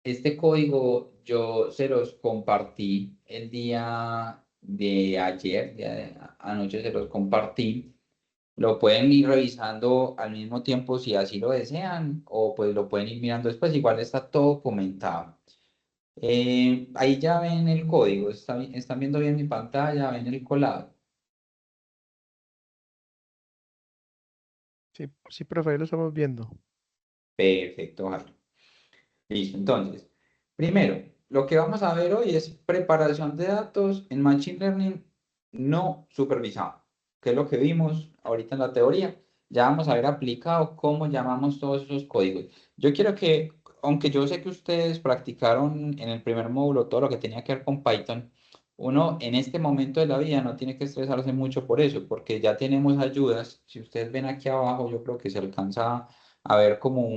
Este código yo se los compartí el día de ayer, anoche se los compartí. Lo pueden ir revisando al mismo tiempo si así lo desean o pues lo pueden ir mirando después. Igual está todo comentado. Ahí ya ven el código. ¿Están viendo bien mi pantalla? ¿Ven el colado? Sí, sí, profe, ahí lo estamos viendo. Perfecto, Jairo. Listo. Entonces, primero, lo que vamos a ver hoy es preparación de datos en Machine Learning no supervisado, que es lo que vimos ahorita en la teoría. Ya vamos a ver aplicado cómo llamamos todos esos códigos. Yo quiero que aunque yo sé que ustedes practicaron en el primer módulo todo lo que tenía que ver con Python, uno en este momento de la vida no tiene que estresarse mucho por eso, porque ya tenemos ayudas. Si ustedes ven aquí abajo, yo creo que se alcanza a ver como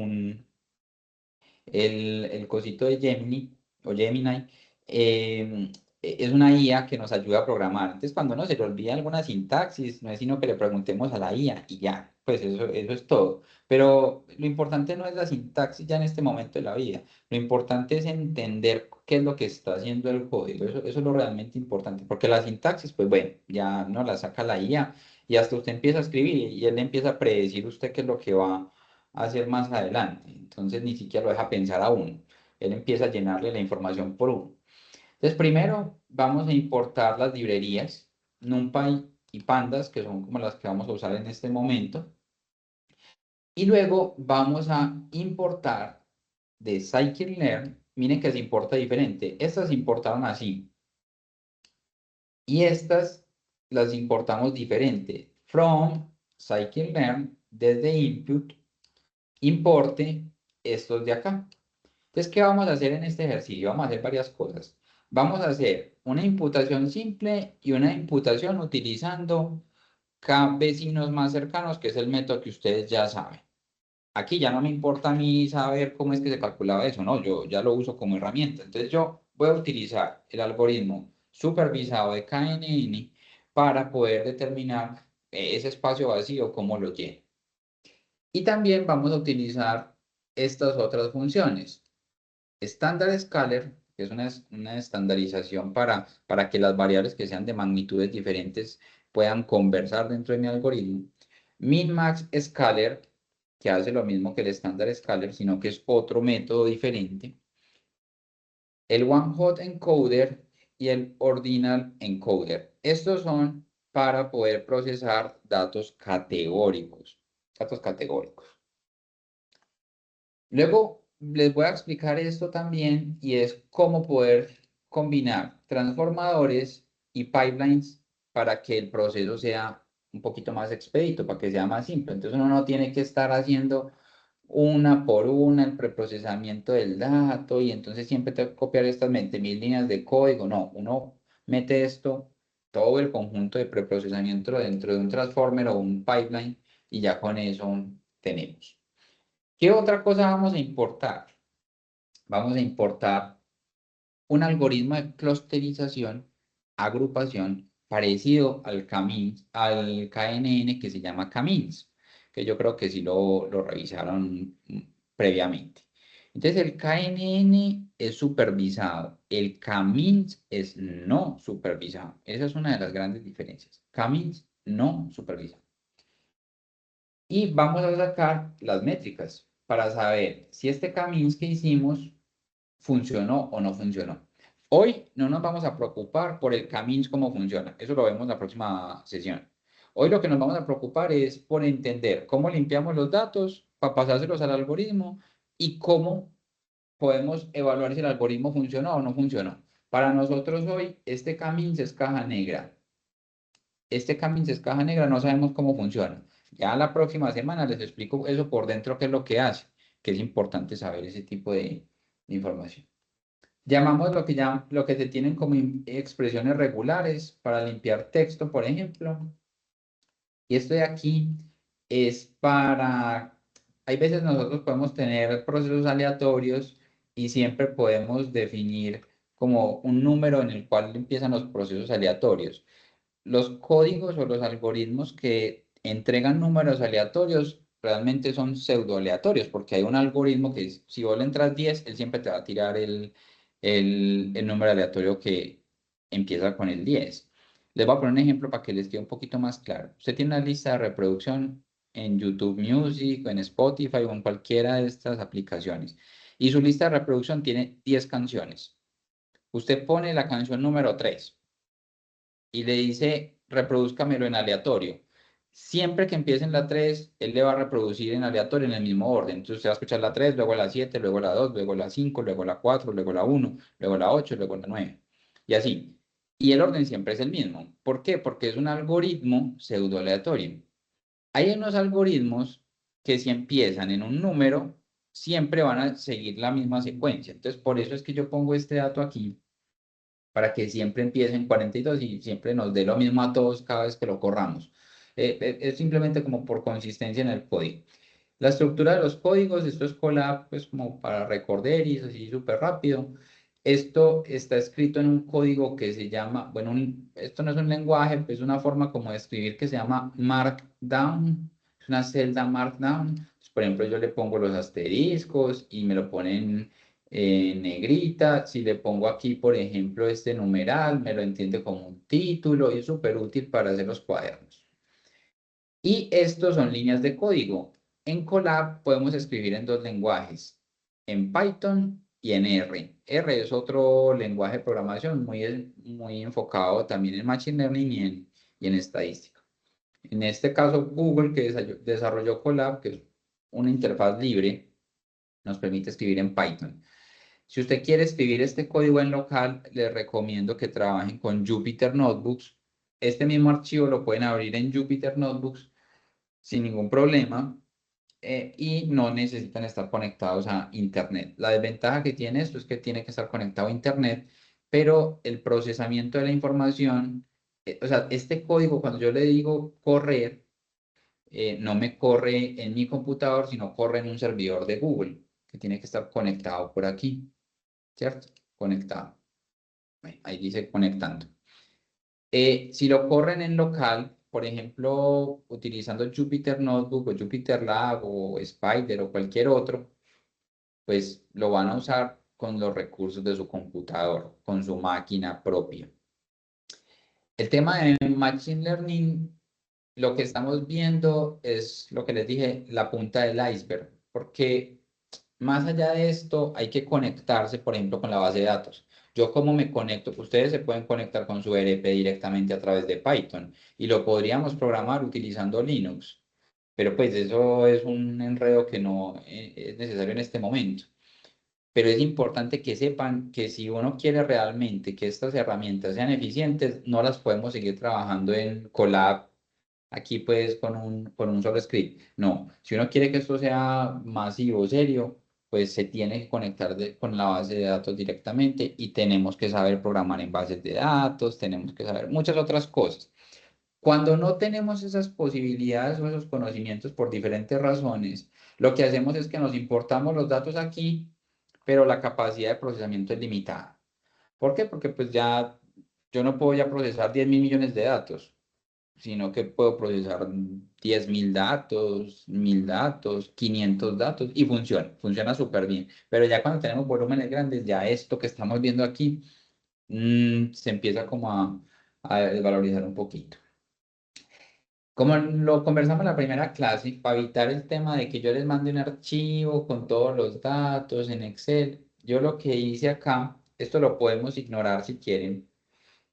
el cosito de Gemini o Gemini. Es una IA que nos ayuda a programar. Entonces, cuando uno se le olvida alguna sintaxis, no es sino que le preguntemos a la IA y ya, pues eso es todo. Pero lo importante no es la sintaxis ya en este momento de la vida. Lo importante es entender qué es lo que está haciendo el código. Eso es lo realmente importante. Porque la sintaxis, pues bueno, ya no la saca la IA y hasta usted empieza a escribir y él le empieza a predecir usted qué es lo que va a hacer más adelante. Entonces ni siquiera lo deja pensar a uno. Él empieza a llenarle la información por uno. Entonces, primero vamos a importar las librerías NumPy y Pandas, que son como las que vamos a usar en este momento. Y luego vamos a importar de scikit-learn. Miren que se importa diferente. Estas se importaron así. Y estas las importamos diferente. From scikit-learn, desde input, importe estos de acá. Entonces, ¿qué vamos a hacer en este ejercicio? Vamos a hacer varias cosas. Vamos a hacer una imputación simple y una imputación utilizando K vecinos más cercanos, que es el método que ustedes ya saben. Aquí ya no me importa a mí saber cómo es que se calculaba eso, no, yo ya lo uso como herramienta. Entonces yo voy a utilizar el algoritmo supervisado de KNN para poder determinar ese espacio vacío, cómo lo lleno. Y también vamos a utilizar estas otras funciones. Standard Scalar, que es una estandarización para que las variables que sean de magnitudes diferentes puedan conversar dentro de mi algoritmo. Min-max Scalar, que hace lo mismo que el Standard Scalar, sino que es otro método diferente. El One-Hot Encoder y el Ordinal Encoder. Estos son para poder procesar datos categóricos. Datos categóricos. Luego les voy a explicar esto también y es cómo poder combinar transformadores y pipelines para que el proceso sea un poquito más expedito, para que sea más simple. Entonces uno no tiene que estar haciendo una por una el preprocesamiento del dato y entonces siempre tengo que copiar estas 20.000 líneas de código. No, uno mete esto, todo el conjunto de preprocesamiento dentro de un transformer o un pipeline y ya con eso tenemos. ¿Qué otra cosa vamos a importar? Vamos a importar un algoritmo de clusterización, agrupación, parecido al KNN que se llama K-means, que yo creo que sí lo revisaron previamente. Entonces el KNN es supervisado, el K-means es no supervisado. Esa es una de las grandes diferencias. K-means no supervisado. Y vamos a sacar las métricas para saber si este K-means que hicimos funcionó o no funcionó. Hoy no nos vamos a preocupar por el K-means cómo funciona. Eso lo vemos en la próxima sesión. Hoy lo que nos vamos a preocupar es por entender cómo limpiamos los datos para pasárselos al algoritmo y cómo podemos evaluar si el algoritmo funcionó o no funcionó. Para nosotros hoy, este K-means es caja negra. Este K-means es caja negra, no sabemos cómo funciona. Ya la próxima semana les explico eso por dentro, qué es lo que hace, que es importante saber ese tipo de información. Llamamos lo que se tienen como expresiones regulares para limpiar texto, por ejemplo. Y esto de aquí es para, hay veces nosotros podemos tener procesos aleatorios y siempre podemos definir como un número en el cual empiezan los procesos aleatorios. Los códigos o los algoritmos que entregan números aleatorios realmente son pseudo aleatorios, porque hay un algoritmo que si vos le entras 10, él siempre te va a tirar el número aleatorio que empieza con el 10. Les voy a poner un ejemplo para que les quede un poquito más claro. Usted tiene una lista de reproducción en YouTube Music, o en Spotify o en cualquiera de estas aplicaciones. Y su lista de reproducción tiene 10 canciones. Usted pone la canción número 3 y le dice, reproduzcamelo en aleatorio. Siempre que empiece en la 3, él le va a reproducir en aleatorio en el mismo orden. Entonces usted va a escuchar la 3, luego la 7, luego la 2, luego la 5, luego la 4, luego la 1, luego la 8, luego la 9. Y así. Y el orden siempre es el mismo. ¿Por qué? Porque es un algoritmo pseudo aleatorio. Hay unos algoritmos que si empiezan en un número, siempre van a seguir la misma secuencia. Entonces, por eso es que yo pongo este dato aquí, para que siempre empiece en 42 y siempre nos dé lo mismo a todos cada vez que lo corramos. Es simplemente como por consistencia en el código. La estructura de los códigos, esto es Colab, pues como para recordar y así súper rápido. Esto está escrito en un código que se llama, bueno, esto no es un lenguaje, pues es una forma como de escribir que se llama Markdown, es una celda Markdown. Entonces, por ejemplo, yo le pongo los asteriscos y me lo ponen en negrita. Si le pongo aquí, por ejemplo, este numeral, me lo entiende como un título y es súper útil para hacer los cuadernos. Y estos son líneas de código. En Colab podemos escribir en dos lenguajes, en Python y en R. R es otro lenguaje de programación muy enfocado también en Machine Learning y en estadística. En este caso, Google, que desarrolló Colab, que es una interfaz libre, nos permite escribir en Python. Si usted quiere escribir este código en local, les recomiendo que trabajen con Jupyter Notebooks. Este mismo archivo lo pueden abrir en Jupyter Notebooks sin ningún problema y no necesitan estar conectados a Internet. La desventaja que tiene esto es que tiene que estar conectado a Internet, pero el procesamiento de la información, o sea, este código, cuando yo le digo correr, no me corre en mi computador, sino corre en un servidor de Google, que tiene que estar conectado por aquí, ¿cierto? Conectado. Bueno, ahí dice conectando. Si lo corren en local, por ejemplo, utilizando Jupyter Notebook o Jupyter Lab o Spider o cualquier otro, pues lo van a usar con los recursos de su computador, con su máquina propia. El tema de Machine Learning, lo que estamos viendo es lo que les dije, la punta del iceberg, porque más allá de esto hay que conectarse, por ejemplo, con la base de datos. Yo cómo me conecto, ustedes se pueden conectar con su ERP directamente a través de Python y lo podríamos programar utilizando Linux, pero pues eso es un enredo que no es necesario en este momento. Pero es importante que sepan que si uno quiere realmente que estas herramientas sean eficientes, no las podemos seguir trabajando en Colab aquí pues con un solo script. No, si uno quiere que esto sea masivo, serio, pues se tiene que conectar con la base de datos directamente y tenemos que saber programar en bases de datos, tenemos que saber muchas otras cosas. Cuando no tenemos esas posibilidades o esos conocimientos por diferentes razones, lo que hacemos es que nos importamos los datos aquí, pero la capacidad de procesamiento es limitada. ¿Por qué? Porque pues ya yo no puedo ya procesar 10.000 millones de datos, sino que puedo procesar 10.000 datos, 1.000 datos, 500 datos y funciona súper bien. Pero ya cuando tenemos volúmenes grandes, ya esto que estamos viendo aquí se empieza como a desvalorizar un poquito. Como lo conversamos en la primera clase, para evitar el tema de que yo les mande un archivo con todos los datos en Excel, yo lo que hice acá, esto lo podemos ignorar si quieren.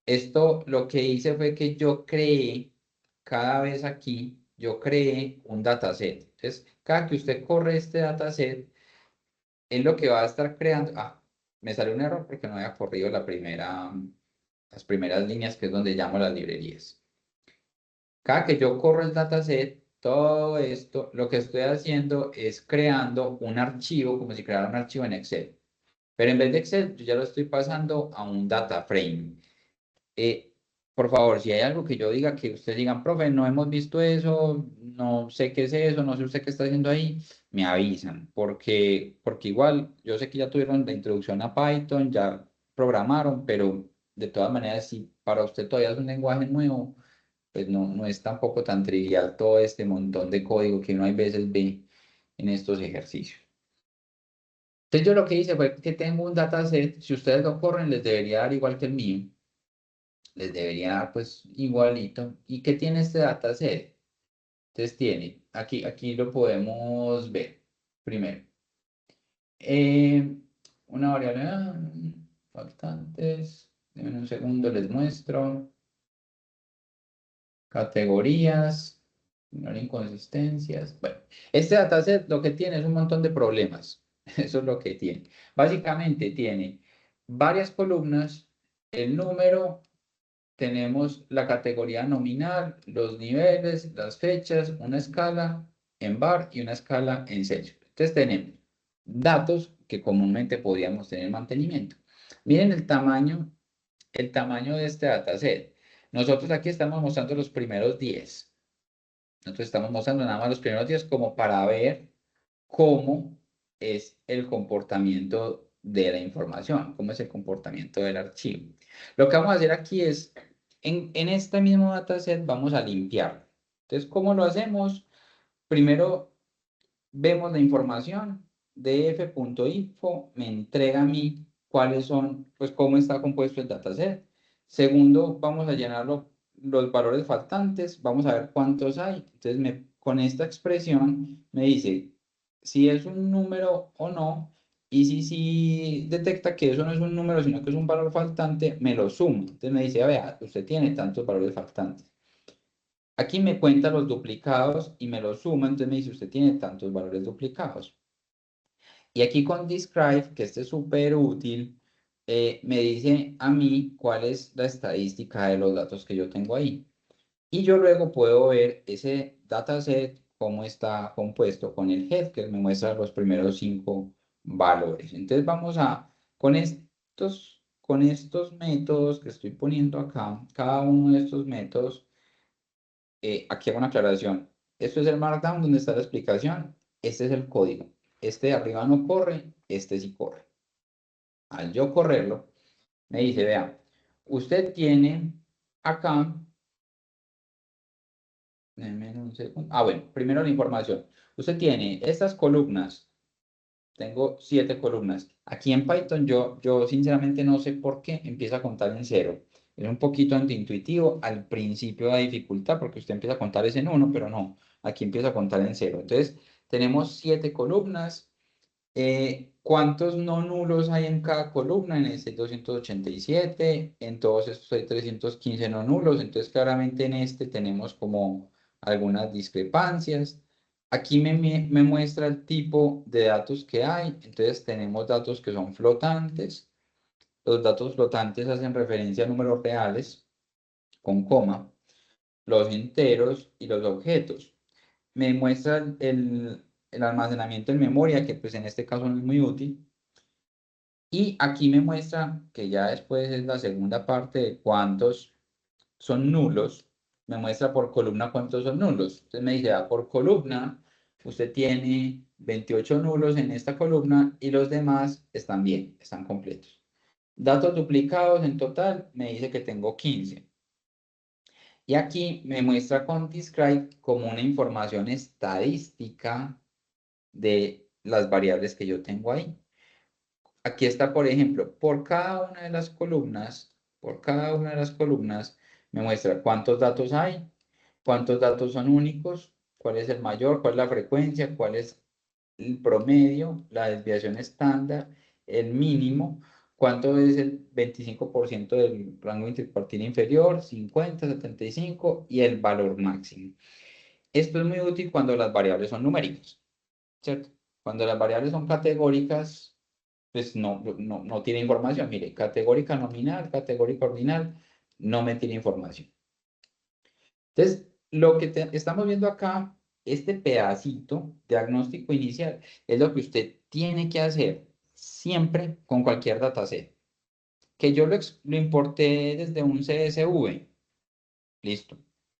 Esto lo que hice fue que yo creé, cada vez aquí, yo creé un dataset. Entonces, cada que usted corre este dataset, es lo que va a estar creando. Ah, me salió un error porque no había corrido las primeras líneas, que es donde llamo las librerías. Cada que yo corro el dataset, todo esto, lo que estoy haciendo es creando un archivo, como si creara un archivo en Excel. Pero en vez de Excel, yo ya lo estoy pasando a un data frame. Eh, por favor, si hay algo que yo diga, que ustedes digan, profe, no hemos visto eso, no sé qué es eso, no sé usted qué está haciendo ahí, me avisan, porque igual yo sé que ya tuvieron la introducción a Python, ya programaron, pero de todas maneras, si para usted todavía es un lenguaje nuevo, pues no es tampoco tan trivial todo este montón de código que uno hay veces ve en estos ejercicios. Entonces yo lo que hice fue que tengo un dataset, si ustedes lo corren, les debería dar igual que el mío, les debería dar pues igualito. ¿Y qué tiene este dataset? Entonces tiene, aquí lo podemos ver primero. Una variable, faltantes, en un segundo les muestro. Categorías, no inconsistencias. Bueno, este dataset lo que tiene es un montón de problemas. Eso es lo que tiene. Básicamente tiene varias columnas, el número, tenemos la categoría nominal, los niveles, las fechas, una escala en bar y una escala en Celsius. Entonces tenemos datos que comúnmente podríamos tener en mantenimiento. Miren el tamaño de este dataset. Nosotros aquí estamos mostrando los primeros 10. Nosotros estamos mostrando nada más los primeros 10 como para ver cómo es el comportamiento de la información, cómo es el comportamiento del archivo. Lo que vamos a hacer aquí es, en este mismo dataset vamos a limpiarlo. Entonces, ¿cómo lo hacemos? Primero vemos la información, df.info me entrega a mí cuáles son, pues cómo está compuesto el dataset. Segundo, vamos a llenar los valores faltantes, vamos a ver cuántos hay. Entonces, con esta expresión me dice si es un número o no, y si detecta que eso no es un número, sino que es un valor faltante, me lo suma. Entonces me dice, vea, usted tiene tantos valores faltantes. Aquí me cuenta los duplicados y me los suma, entonces me dice, usted tiene tantos valores duplicados. Y aquí con describe, que este es súper útil, me dice a mí cuál es la estadística de los datos que yo tengo ahí. Y yo luego puedo ver ese dataset, cómo está compuesto con el head, que me muestra los primeros 5 valores. Entonces vamos con estos métodos que estoy poniendo acá, cada uno de estos métodos, aquí hago una aclaración. Esto es el Markdown donde está la explicación. Este es el código. Este de arriba no corre, este sí corre. Al yo correrlo, me dice, vea, usted tiene acá, denme un segundo. Bueno, primero la información. Usted tiene estas columnas. Tengo 7 columnas. Aquí en Python yo sinceramente no sé por qué empieza a contar en 0. Es un poquito antiintuitivo al principio de dificultad porque usted empieza a contar es en 1, pero no. Aquí empieza a contar en 0. Entonces, tenemos 7 columnas. ¿Cuántos no nulos hay en cada columna? En este hay 287. En todos estos hay 315 no nulos. Entonces, claramente en este tenemos como algunas discrepancias. Aquí me muestra el tipo de datos que hay. Entonces tenemos datos que son flotantes. Los datos flotantes hacen referencia a números reales con coma, los enteros y los objetos. Me muestra el almacenamiento en memoria, que pues en este caso no es muy útil. Y aquí me muestra que ya después es la segunda parte de cuántos son nulos, me muestra por columna cuántos son nulos. Entonces me dice, por columna, usted tiene 28 nulos en esta columna y los demás están bien, están completos. Datos duplicados en total, me dice que tengo 15. Y aquí me muestra con describe como una información estadística de las variables que yo tengo ahí. Aquí está, por ejemplo, por cada una de las columnas, me muestra cuántos datos hay, cuántos datos son únicos, cuál es el mayor, cuál es la frecuencia, cuál es el promedio, la desviación estándar, el mínimo, cuánto es el 25% del rango intercuartile inferior, 50, 75 y el valor máximo. Esto es muy útil cuando las variables son numéricas, ¿cierto? Cuando las variables son categóricas, pues no tiene información. Mire, categórica nominal, categórica ordinal, no me tiene información. Entonces, lo que estamos viendo acá, este pedacito diagnóstico inicial, es lo que usted tiene que hacer siempre con cualquier dataset. Que yo lo importé desde un CSV. Listo.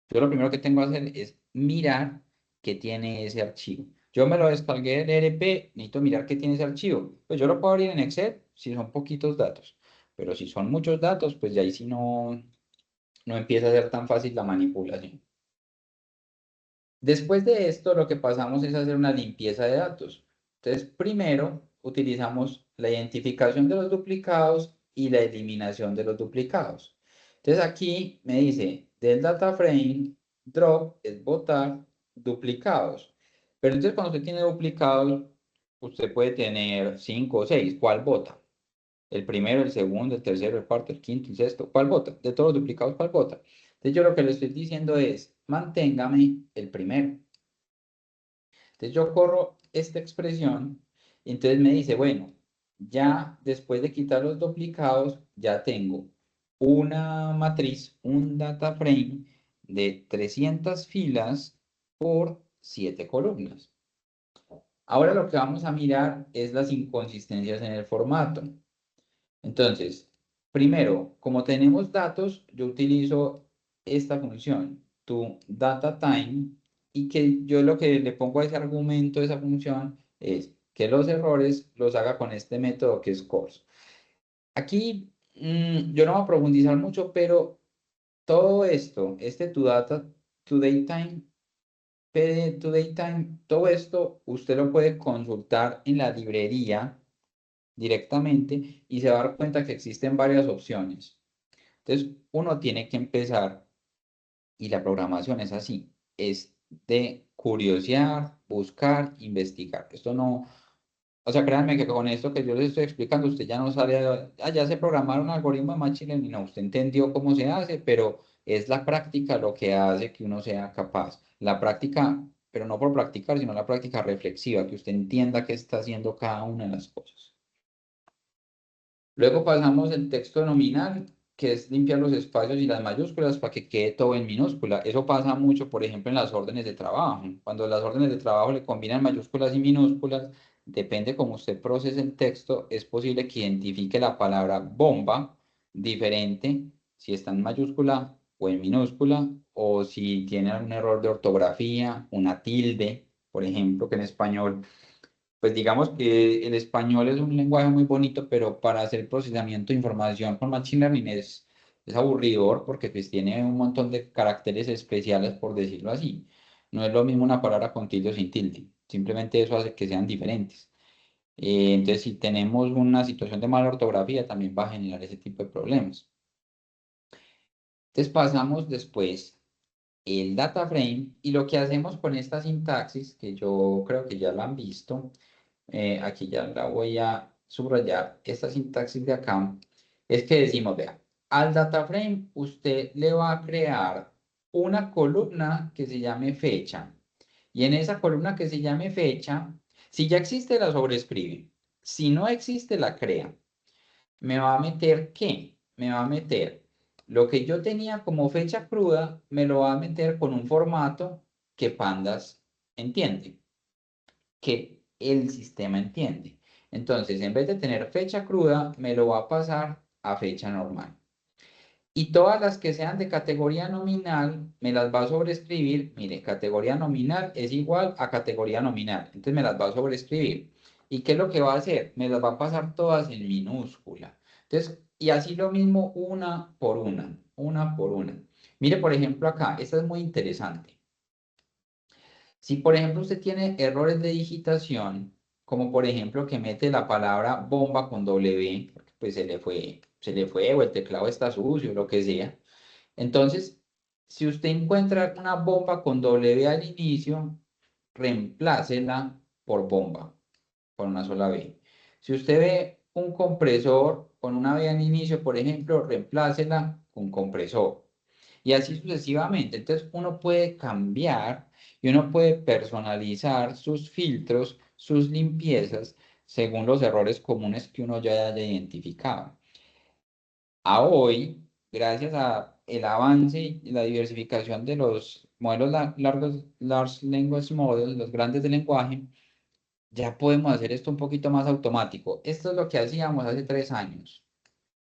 Yo lo primero que tengo que hacer es mirar qué tiene ese archivo. Yo me lo descargué del ERP, necesito mirar qué tiene ese archivo. Pues yo lo puedo abrir en Excel si son poquitos datos. Pero si son muchos datos, pues ya ahí sí no empieza a ser tan fácil la manipulación. Después de esto, lo que pasamos es hacer una limpieza de datos. Entonces, primero utilizamos la identificación de los duplicados y la eliminación de los duplicados. Entonces, aquí me dice, del data frame, drop es botar duplicados. Pero entonces, cuando usted tiene duplicados, usted puede tener 5 o 6. ¿Cuál bota? El primero, el segundo, el tercero, el cuarto, el quinto, el sexto. ¿Cuál bota? De todos los duplicados, ¿cuál bota? Entonces, yo lo que le estoy diciendo es, manténgame el primero. Entonces yo corro esta expresión y entonces me dice, bueno, ya después de quitar los duplicados, ya tengo una matriz, un data frame de 300 filas por 7 columnas. Ahora lo que vamos a mirar es las inconsistencias en el formato. Entonces, primero, como tenemos datos, yo utilizo esta función, to data time, y que yo lo que le pongo a ese argumento, a esa función, es que los errores los haga con este método que es course. Aquí yo no voy a profundizar mucho, pero todo esto, este to datetime, PD to datetime, todo esto usted lo puede consultar en la librería directamente y se va a dar cuenta que existen varias opciones. Entonces, uno tiene que empezar, y la programación es así, es de curiosear, buscar, investigar. Esto no, o sea, créanme que con esto que yo les estoy explicando, usted ya no sale, ya sé programar un algoritmo de Machine Learning, no, usted entendió cómo se hace, pero es la práctica lo que hace que uno sea capaz. La práctica, pero no por practicar, sino la práctica reflexiva, que usted entienda qué está haciendo cada una de las cosas. Luego pasamos el texto nominal, que es limpiar los espacios y las mayúsculas para que quede todo en minúscula. Eso pasa mucho, por ejemplo, en las órdenes de trabajo. Cuando las órdenes de trabajo le combinan mayúsculas y minúsculas, depende cómo usted procese el texto, es posible que identifique la palabra bomba diferente si está en mayúscula o en minúscula, o si tiene algún error de ortografía, una tilde, por ejemplo, que en español pues digamos que el español es un lenguaje muy bonito, pero para hacer procesamiento de información con Machine Learning es aburridor porque pues tiene un montón de caracteres especiales, por decirlo así. No es lo mismo una palabra con tilde o sin tilde. Simplemente eso hace que sean diferentes. Entonces, si tenemos una situación de mala ortografía, también va a generar ese tipo de problemas. Entonces, pasamos después el data frame y lo que hacemos con esta sintaxis, que yo creo que ya la han visto, aquí ya la voy a subrayar, esta sintaxis de acá, es que decimos, vea, al data frame usted le va a crear una columna que se llame fecha. Y en esa columna que se llame fecha, si ya existe, la sobrescribe. Si no existe, la crea. ¿Me va a meter qué? Me va a meter lo que yo tenía como fecha cruda, me lo va a meter con un formato que Pandas entiende, que el sistema entiende. Entonces, en vez de tener fecha cruda, me lo va a pasar a fecha normal. Y todas las que sean de categoría nominal, me las va a sobreescribir. Mire, categoría nominal es igual a categoría nominal. Entonces me las va a sobreescribir. ¿Y qué es lo que va a hacer? Me las va a pasar todas en minúscula. Entonces, y así lo mismo una por una, una por una. Mire, por ejemplo, acá, esta es muy interesante. Si, por ejemplo, usted tiene errores de digitación, como por ejemplo que mete la palabra bomba con W, porque pues se le fue, o el teclado está sucio, lo que sea. Entonces, si usted encuentra una bomba con W al inicio, reemplácela por bomba, por una sola B. Si usted ve un compresor con una B al inicio, por ejemplo, reemplácela con compresor. Y así sucesivamente. Entonces, uno puede cambiar y uno puede personalizar sus filtros, sus limpiezas, según los errores comunes que uno ya haya identificado. A hoy, gracias a el avance y la diversificación de los modelos largos, large language models, los grandes de lenguaje, ya podemos hacer esto un poquito más automático. Esto es lo que hacíamos hace 3 años.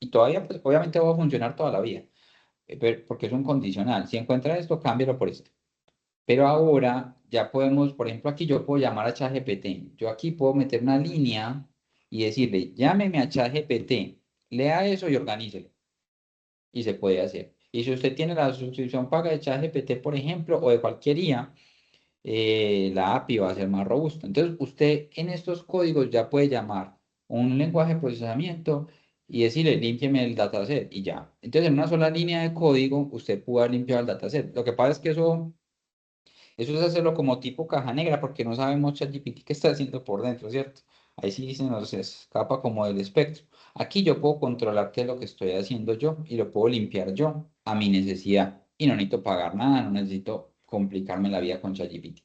Y todavía, pues, obviamente va a funcionar toda la vida, porque es un condicional. Si encuentra esto, cámbialo por esto. Pero ahora ya podemos, por ejemplo, aquí yo puedo llamar a ChatGPT. Yo aquí puedo meter una línea y decirle, llámeme a ChatGPT, lea eso y organícelo. Y se puede hacer. Y si usted tiene la suscripción paga de ChatGPT, por ejemplo, o de cualquier IA, la API va a ser más robusta. Entonces, usted en estos códigos ya puede llamar un lenguaje de procesamiento y decirle, límpieme el dataset y ya. Entonces, en una sola línea de código, usted puede haber limpiado el dataset. Lo que pasa es que eso es hacerlo como tipo caja negra porque no sabemos ChatGPT qué está haciendo por dentro, ¿cierto? Ahí sí se nos escapa como del espectro. Aquí yo puedo controlar qué es lo que estoy haciendo yo y lo puedo limpiar yo a mi necesidad. Y no necesito pagar nada, no necesito complicarme la vida con ChatGPT.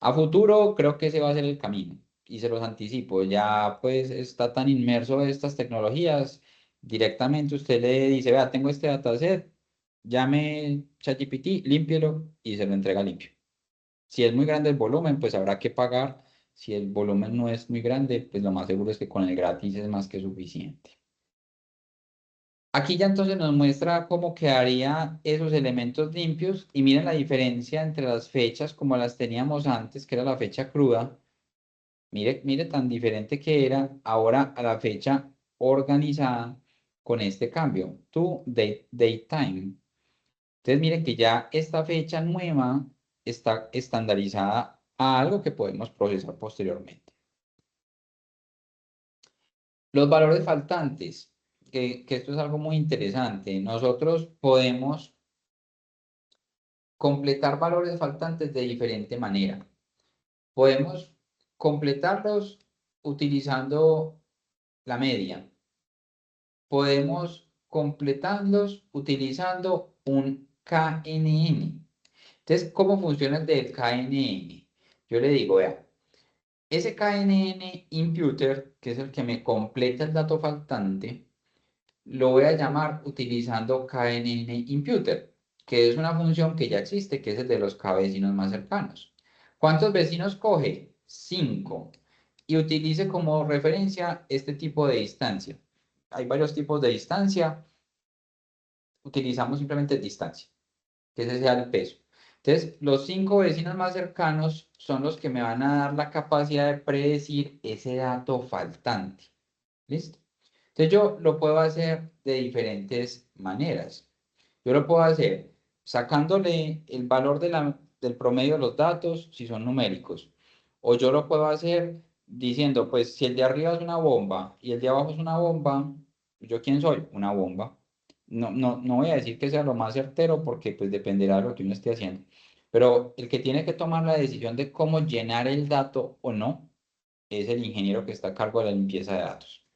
A futuro creo que ese va a ser el camino y se los anticipo. Ya pues está tan inmerso en estas tecnologías, directamente usted le dice, vea, tengo este dataset, llame ChatGPT, límpielo y se lo entrega limpio. Si es muy grande el volumen, pues habrá que pagar Si el volumen no es muy grande, pues lo más seguro es que con el gratis es más que suficiente. Aquí ya entonces nos muestra cómo quedaría esos elementos limpios y miren la diferencia entre las fechas como las teníamos antes, que era la fecha cruda. Mire tan diferente que era ahora a la fecha organizada con este cambio, to date time. Entonces mire que ya esta fecha nueva está estandarizada a algo que podemos procesar posteriormente. Los valores faltantes, que esto es algo muy interesante. Nosotros podemos completar valores faltantes de diferente manera. Podemos completarlos utilizando la media. Podemos completarlos utilizando un KNN. Entonces, ¿cómo funciona el del KNN? Yo le digo, vea, ese KNN imputer, que es el que me completa el dato faltante, lo voy a llamar utilizando KNN imputer, que es una función que ya existe, que es el de los K vecinos más cercanos. ¿Cuántos vecinos coge? 5. Y utilice como referencia este tipo de distancia. Hay varios tipos de distancia. Utilizamos simplemente distancia, que ese sea el peso. Entonces, los 5 vecinos más cercanos son los que me van a dar la capacidad de predecir ese dato faltante. ¿Listo? Entonces, yo lo puedo hacer de diferentes maneras. Yo lo puedo hacer sacándole el valor del promedio de los datos, si son numéricos. O yo lo puedo hacer diciendo, pues, si el de arriba es una bomba y el de abajo es una bomba, ¿yo quién soy? Una bomba. No voy a decir que sea lo más certero porque pues dependerá de lo que uno esté haciendo. Pero el que tiene que tomar la decisión de cómo llenar el dato o no es el ingeniero que está a cargo de la limpieza de datos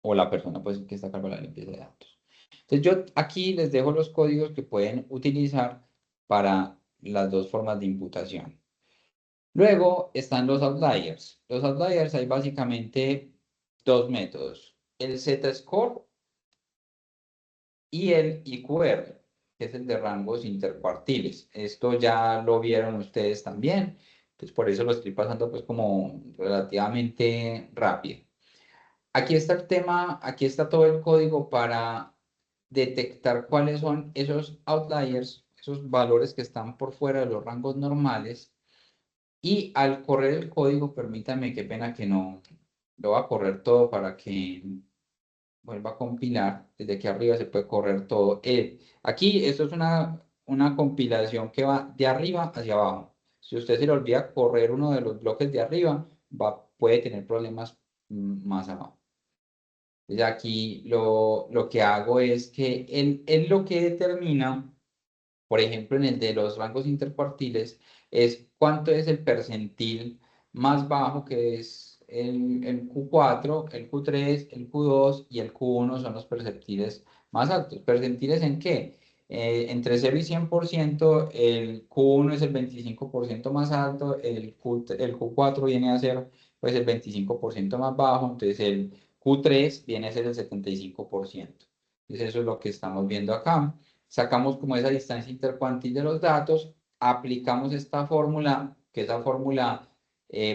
o la persona pues que está a cargo de la limpieza de datos. Entonces yo aquí les dejo los códigos que pueden utilizar para las dos formas de imputación. Luego están los outliers. Los outliers hay básicamente dos métodos. El Z-score y el IQR, que es el de rangos intercuartiles. Esto ya lo vieron ustedes también, pues por eso lo estoy pasando pues como relativamente rápido. Aquí está el tema, aquí está todo el código para detectar cuáles son esos outliers, esos valores que están por fuera de los rangos normales. Y al correr el código, permítame, qué pena que no lo va a correr todo para que vuelva a compilar. Desde aquí arriba se puede correr todo. Aquí esto es una compilación que va de arriba hacia abajo. Si usted se le olvida correr uno de los bloques de arriba, puede tener problemas más abajo. Entonces aquí lo que hago es que él lo que determina, por ejemplo, en el de los rangos intercuartiles, es cuánto es el percentil más bajo, que es el Q4, el Q3, el Q2 y el Q1 son los percentiles más altos. ¿Percentiles en qué? Entre 0 y 100%, el Q1 es el 25% más alto, el Q4 viene a ser pues, el 25% más bajo, entonces el Q3 viene a ser el 75%. Entonces eso es lo que estamos viendo acá. Sacamos como esa distancia intercuantil de los datos, aplicamos esta fórmula, que esa fórmula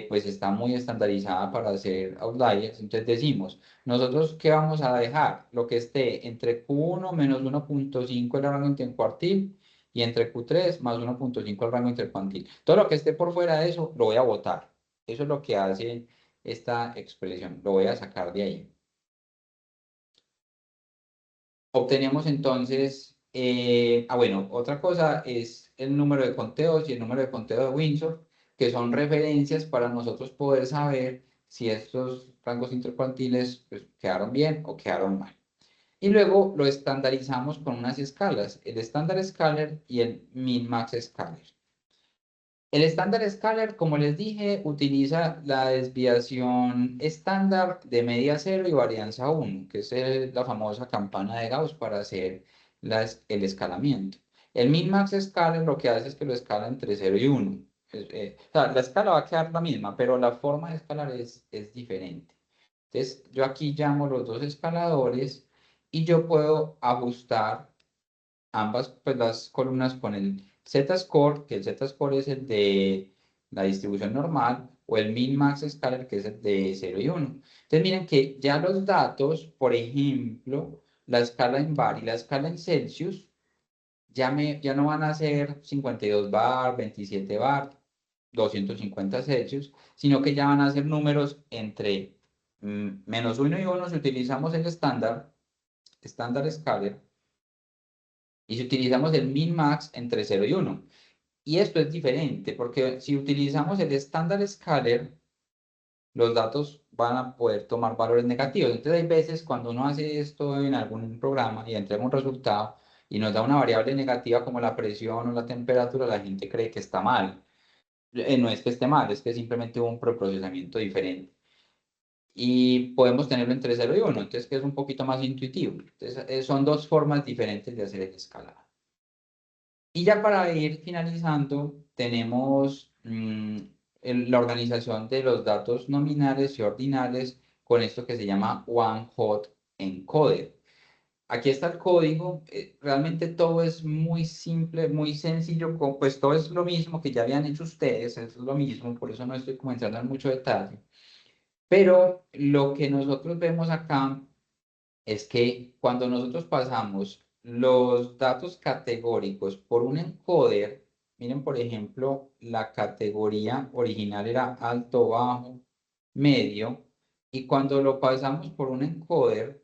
pues está muy estandarizada para hacer outliers. Entonces decimos, nosotros ¿qué vamos a dejar? Lo que esté entre Q1 menos 1.5 el rango intercuartil y entre Q3 más 1.5 el rango intercuartil. Todo lo que esté por fuera de eso lo voy a botar. Eso es lo que hace esta expresión. Lo voy a sacar de ahí. Obtenemos entonces, bueno, otra cosa es el número de conteos y el número de conteo de Windsor, que son referencias para nosotros poder saber si estos rangos intercuartiles pues, quedaron bien o quedaron mal. Y luego lo estandarizamos con unas escalas, el estándar scaler y el min-max scaler. El estándar scaler, como les dije, utiliza la desviación estándar de media cero y varianza 1, que es la famosa campana de Gauss para hacer el escalamiento. El min-max scaler lo que hace es que lo escala entre 0 y 1. O sea, la escala va a quedar la misma, pero la forma de escalar es diferente. Entonces, yo aquí llamo los dos escaladores y yo puedo ajustar ambas pues, las columnas con el Z-score, que el Z-score es el de la distribución normal, o el min-max scalar, que es el de 0 y 1. Entonces miren que ya los datos, por ejemplo, la escala en bar y la escala en Celsius, ya no van a ser 52 bar, 27 bar, 250 Celsius, sino que ya van a ser números entre menos 1 y 1 si utilizamos el estándar scalar, y si utilizamos el min-max entre 0 y 1. Y esto es diferente, porque si utilizamos el estándar scalar, los datos van a poder tomar valores negativos. Entonces hay veces cuando uno hace esto en algún programa y entrega un resultado y nos da una variable negativa como la presión o la temperatura, la gente cree que está mal. No es que esté mal, es que simplemente hubo un preprocesamiento diferente. Y podemos tenerlo entre 0 y 1, entonces que es un poquito más intuitivo. Entonces son dos formas diferentes de hacer el escalado. Y ya para ir finalizando, tenemos la organización de los datos nominales y ordinales con esto que se llama One Hot Encoder. Aquí está el código, realmente todo es muy simple, muy sencillo, pues todo es lo mismo que ya habían hecho ustedes, es lo mismo, por eso no estoy como entrando en mucho detalle. Pero lo que nosotros vemos acá es que cuando nosotros pasamos los datos categóricos por un encoder, miren, por ejemplo, la categoría original era alto, bajo, medio, y cuando lo pasamos por un encoder,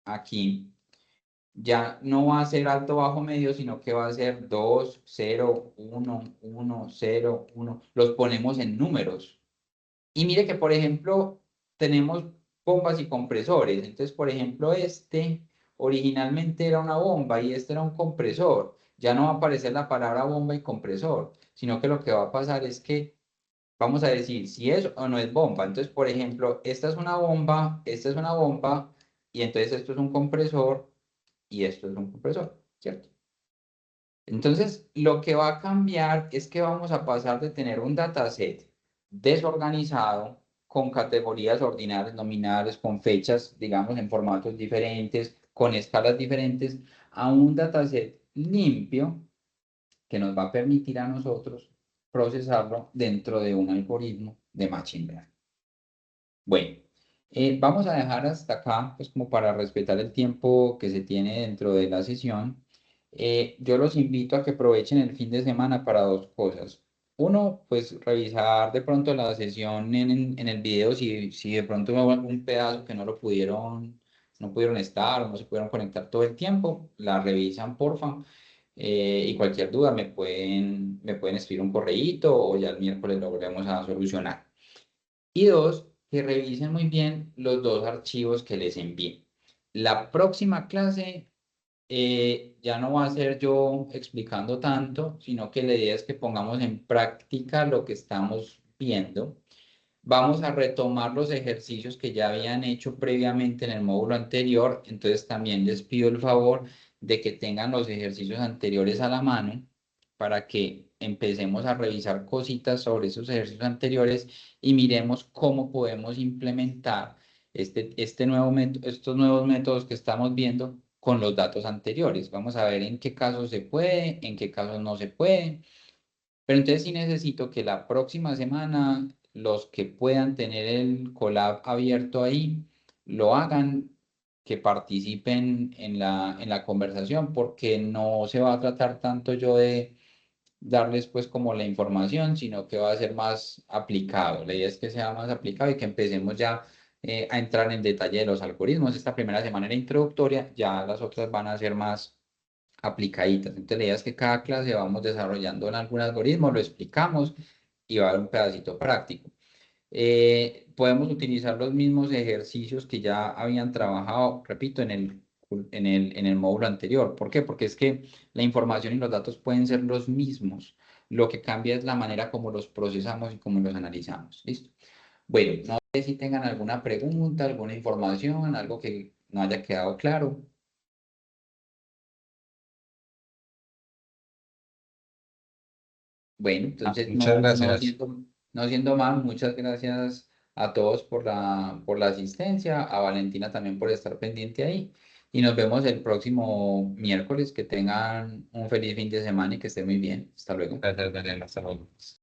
aquí, ya no va a ser alto, bajo, medio, sino que va a ser 2, 0, 1, 1, 0, 1. Los ponemos en números. Y mire que, por ejemplo, tenemos bombas y compresores. Entonces, por ejemplo, este originalmente era una bomba y este era un compresor. Ya no va a aparecer la palabra bomba y compresor, sino que lo que va a pasar es que vamos a decir si es o no es bomba. Entonces, por ejemplo, esta es una bomba, esta es una bomba, y entonces esto es un compresor y esto es un compresor, ¿cierto? Entonces, lo que va a cambiar es que vamos a pasar de tener un dataset desorganizado con categorías ordinales, nominales, con fechas, digamos, en formatos diferentes, con escalas diferentes, a un dataset limpio que nos va a permitir a nosotros procesarlo dentro de un algoritmo de Machine Learning. Bueno, vamos a dejar hasta acá, pues como para respetar el tiempo que se tiene dentro de la sesión. Yo los invito a que aprovechen el fin de semana para dos cosas. Uno, pues revisar de pronto la sesión en el video, si de pronto hubo algún pedazo que no pudieron estar o no se pudieron conectar todo el tiempo, la revisan, porfa. Y cualquier duda me pueden escribir un correíto o ya el miércoles lo volvemos a solucionar. Y dos, que revisen muy bien los dos archivos que les envié. La próxima clase ya no va a ser yo explicando tanto, sino que la idea es que pongamos en práctica lo que estamos viendo. Vamos a retomar los ejercicios que ya habían hecho previamente en el módulo anterior, entonces también les pido el favor de que tengan los ejercicios anteriores a la mano para que empecemos a revisar cositas sobre esos ejercicios anteriores y miremos cómo podemos implementar estos nuevos métodos que estamos viendo con los datos anteriores. Vamos a ver en qué casos se puede, en qué casos no se puede. Pero entonces sí necesito que la próxima semana los que puedan tener el Colab abierto ahí, lo hagan, que participen en la conversación, porque no se va a tratar tanto yo de darles pues como la información, sino que va a ser más aplicado. La idea es que sea más aplicado y que empecemos ya a entrar en detalle de los algoritmos. Esta primera semana era introductoria, ya las otras van a ser más aplicaditas. Entonces, la idea es que cada clase vamos desarrollando en algún algoritmo, lo explicamos y va a haber un pedacito práctico. Podemos utilizar los mismos ejercicios que ya habían trabajado, repito, en el módulo anterior. ¿Por qué? Porque es que la información y los datos pueden ser los mismos. Lo que cambia es la manera como los procesamos y cómo los analizamos. ¿Listo? Bueno, no sé si tengan alguna pregunta, alguna información, algo que no haya quedado claro. Bueno, entonces Muchas no gracias. siendo más, muchas gracias a todos por la asistencia, a Valentina también por estar pendiente ahí. Y nos vemos el próximo miércoles. Que tengan un feliz fin de semana y que estén muy bien. Hasta luego. Gracias, Daniel. Hasta luego.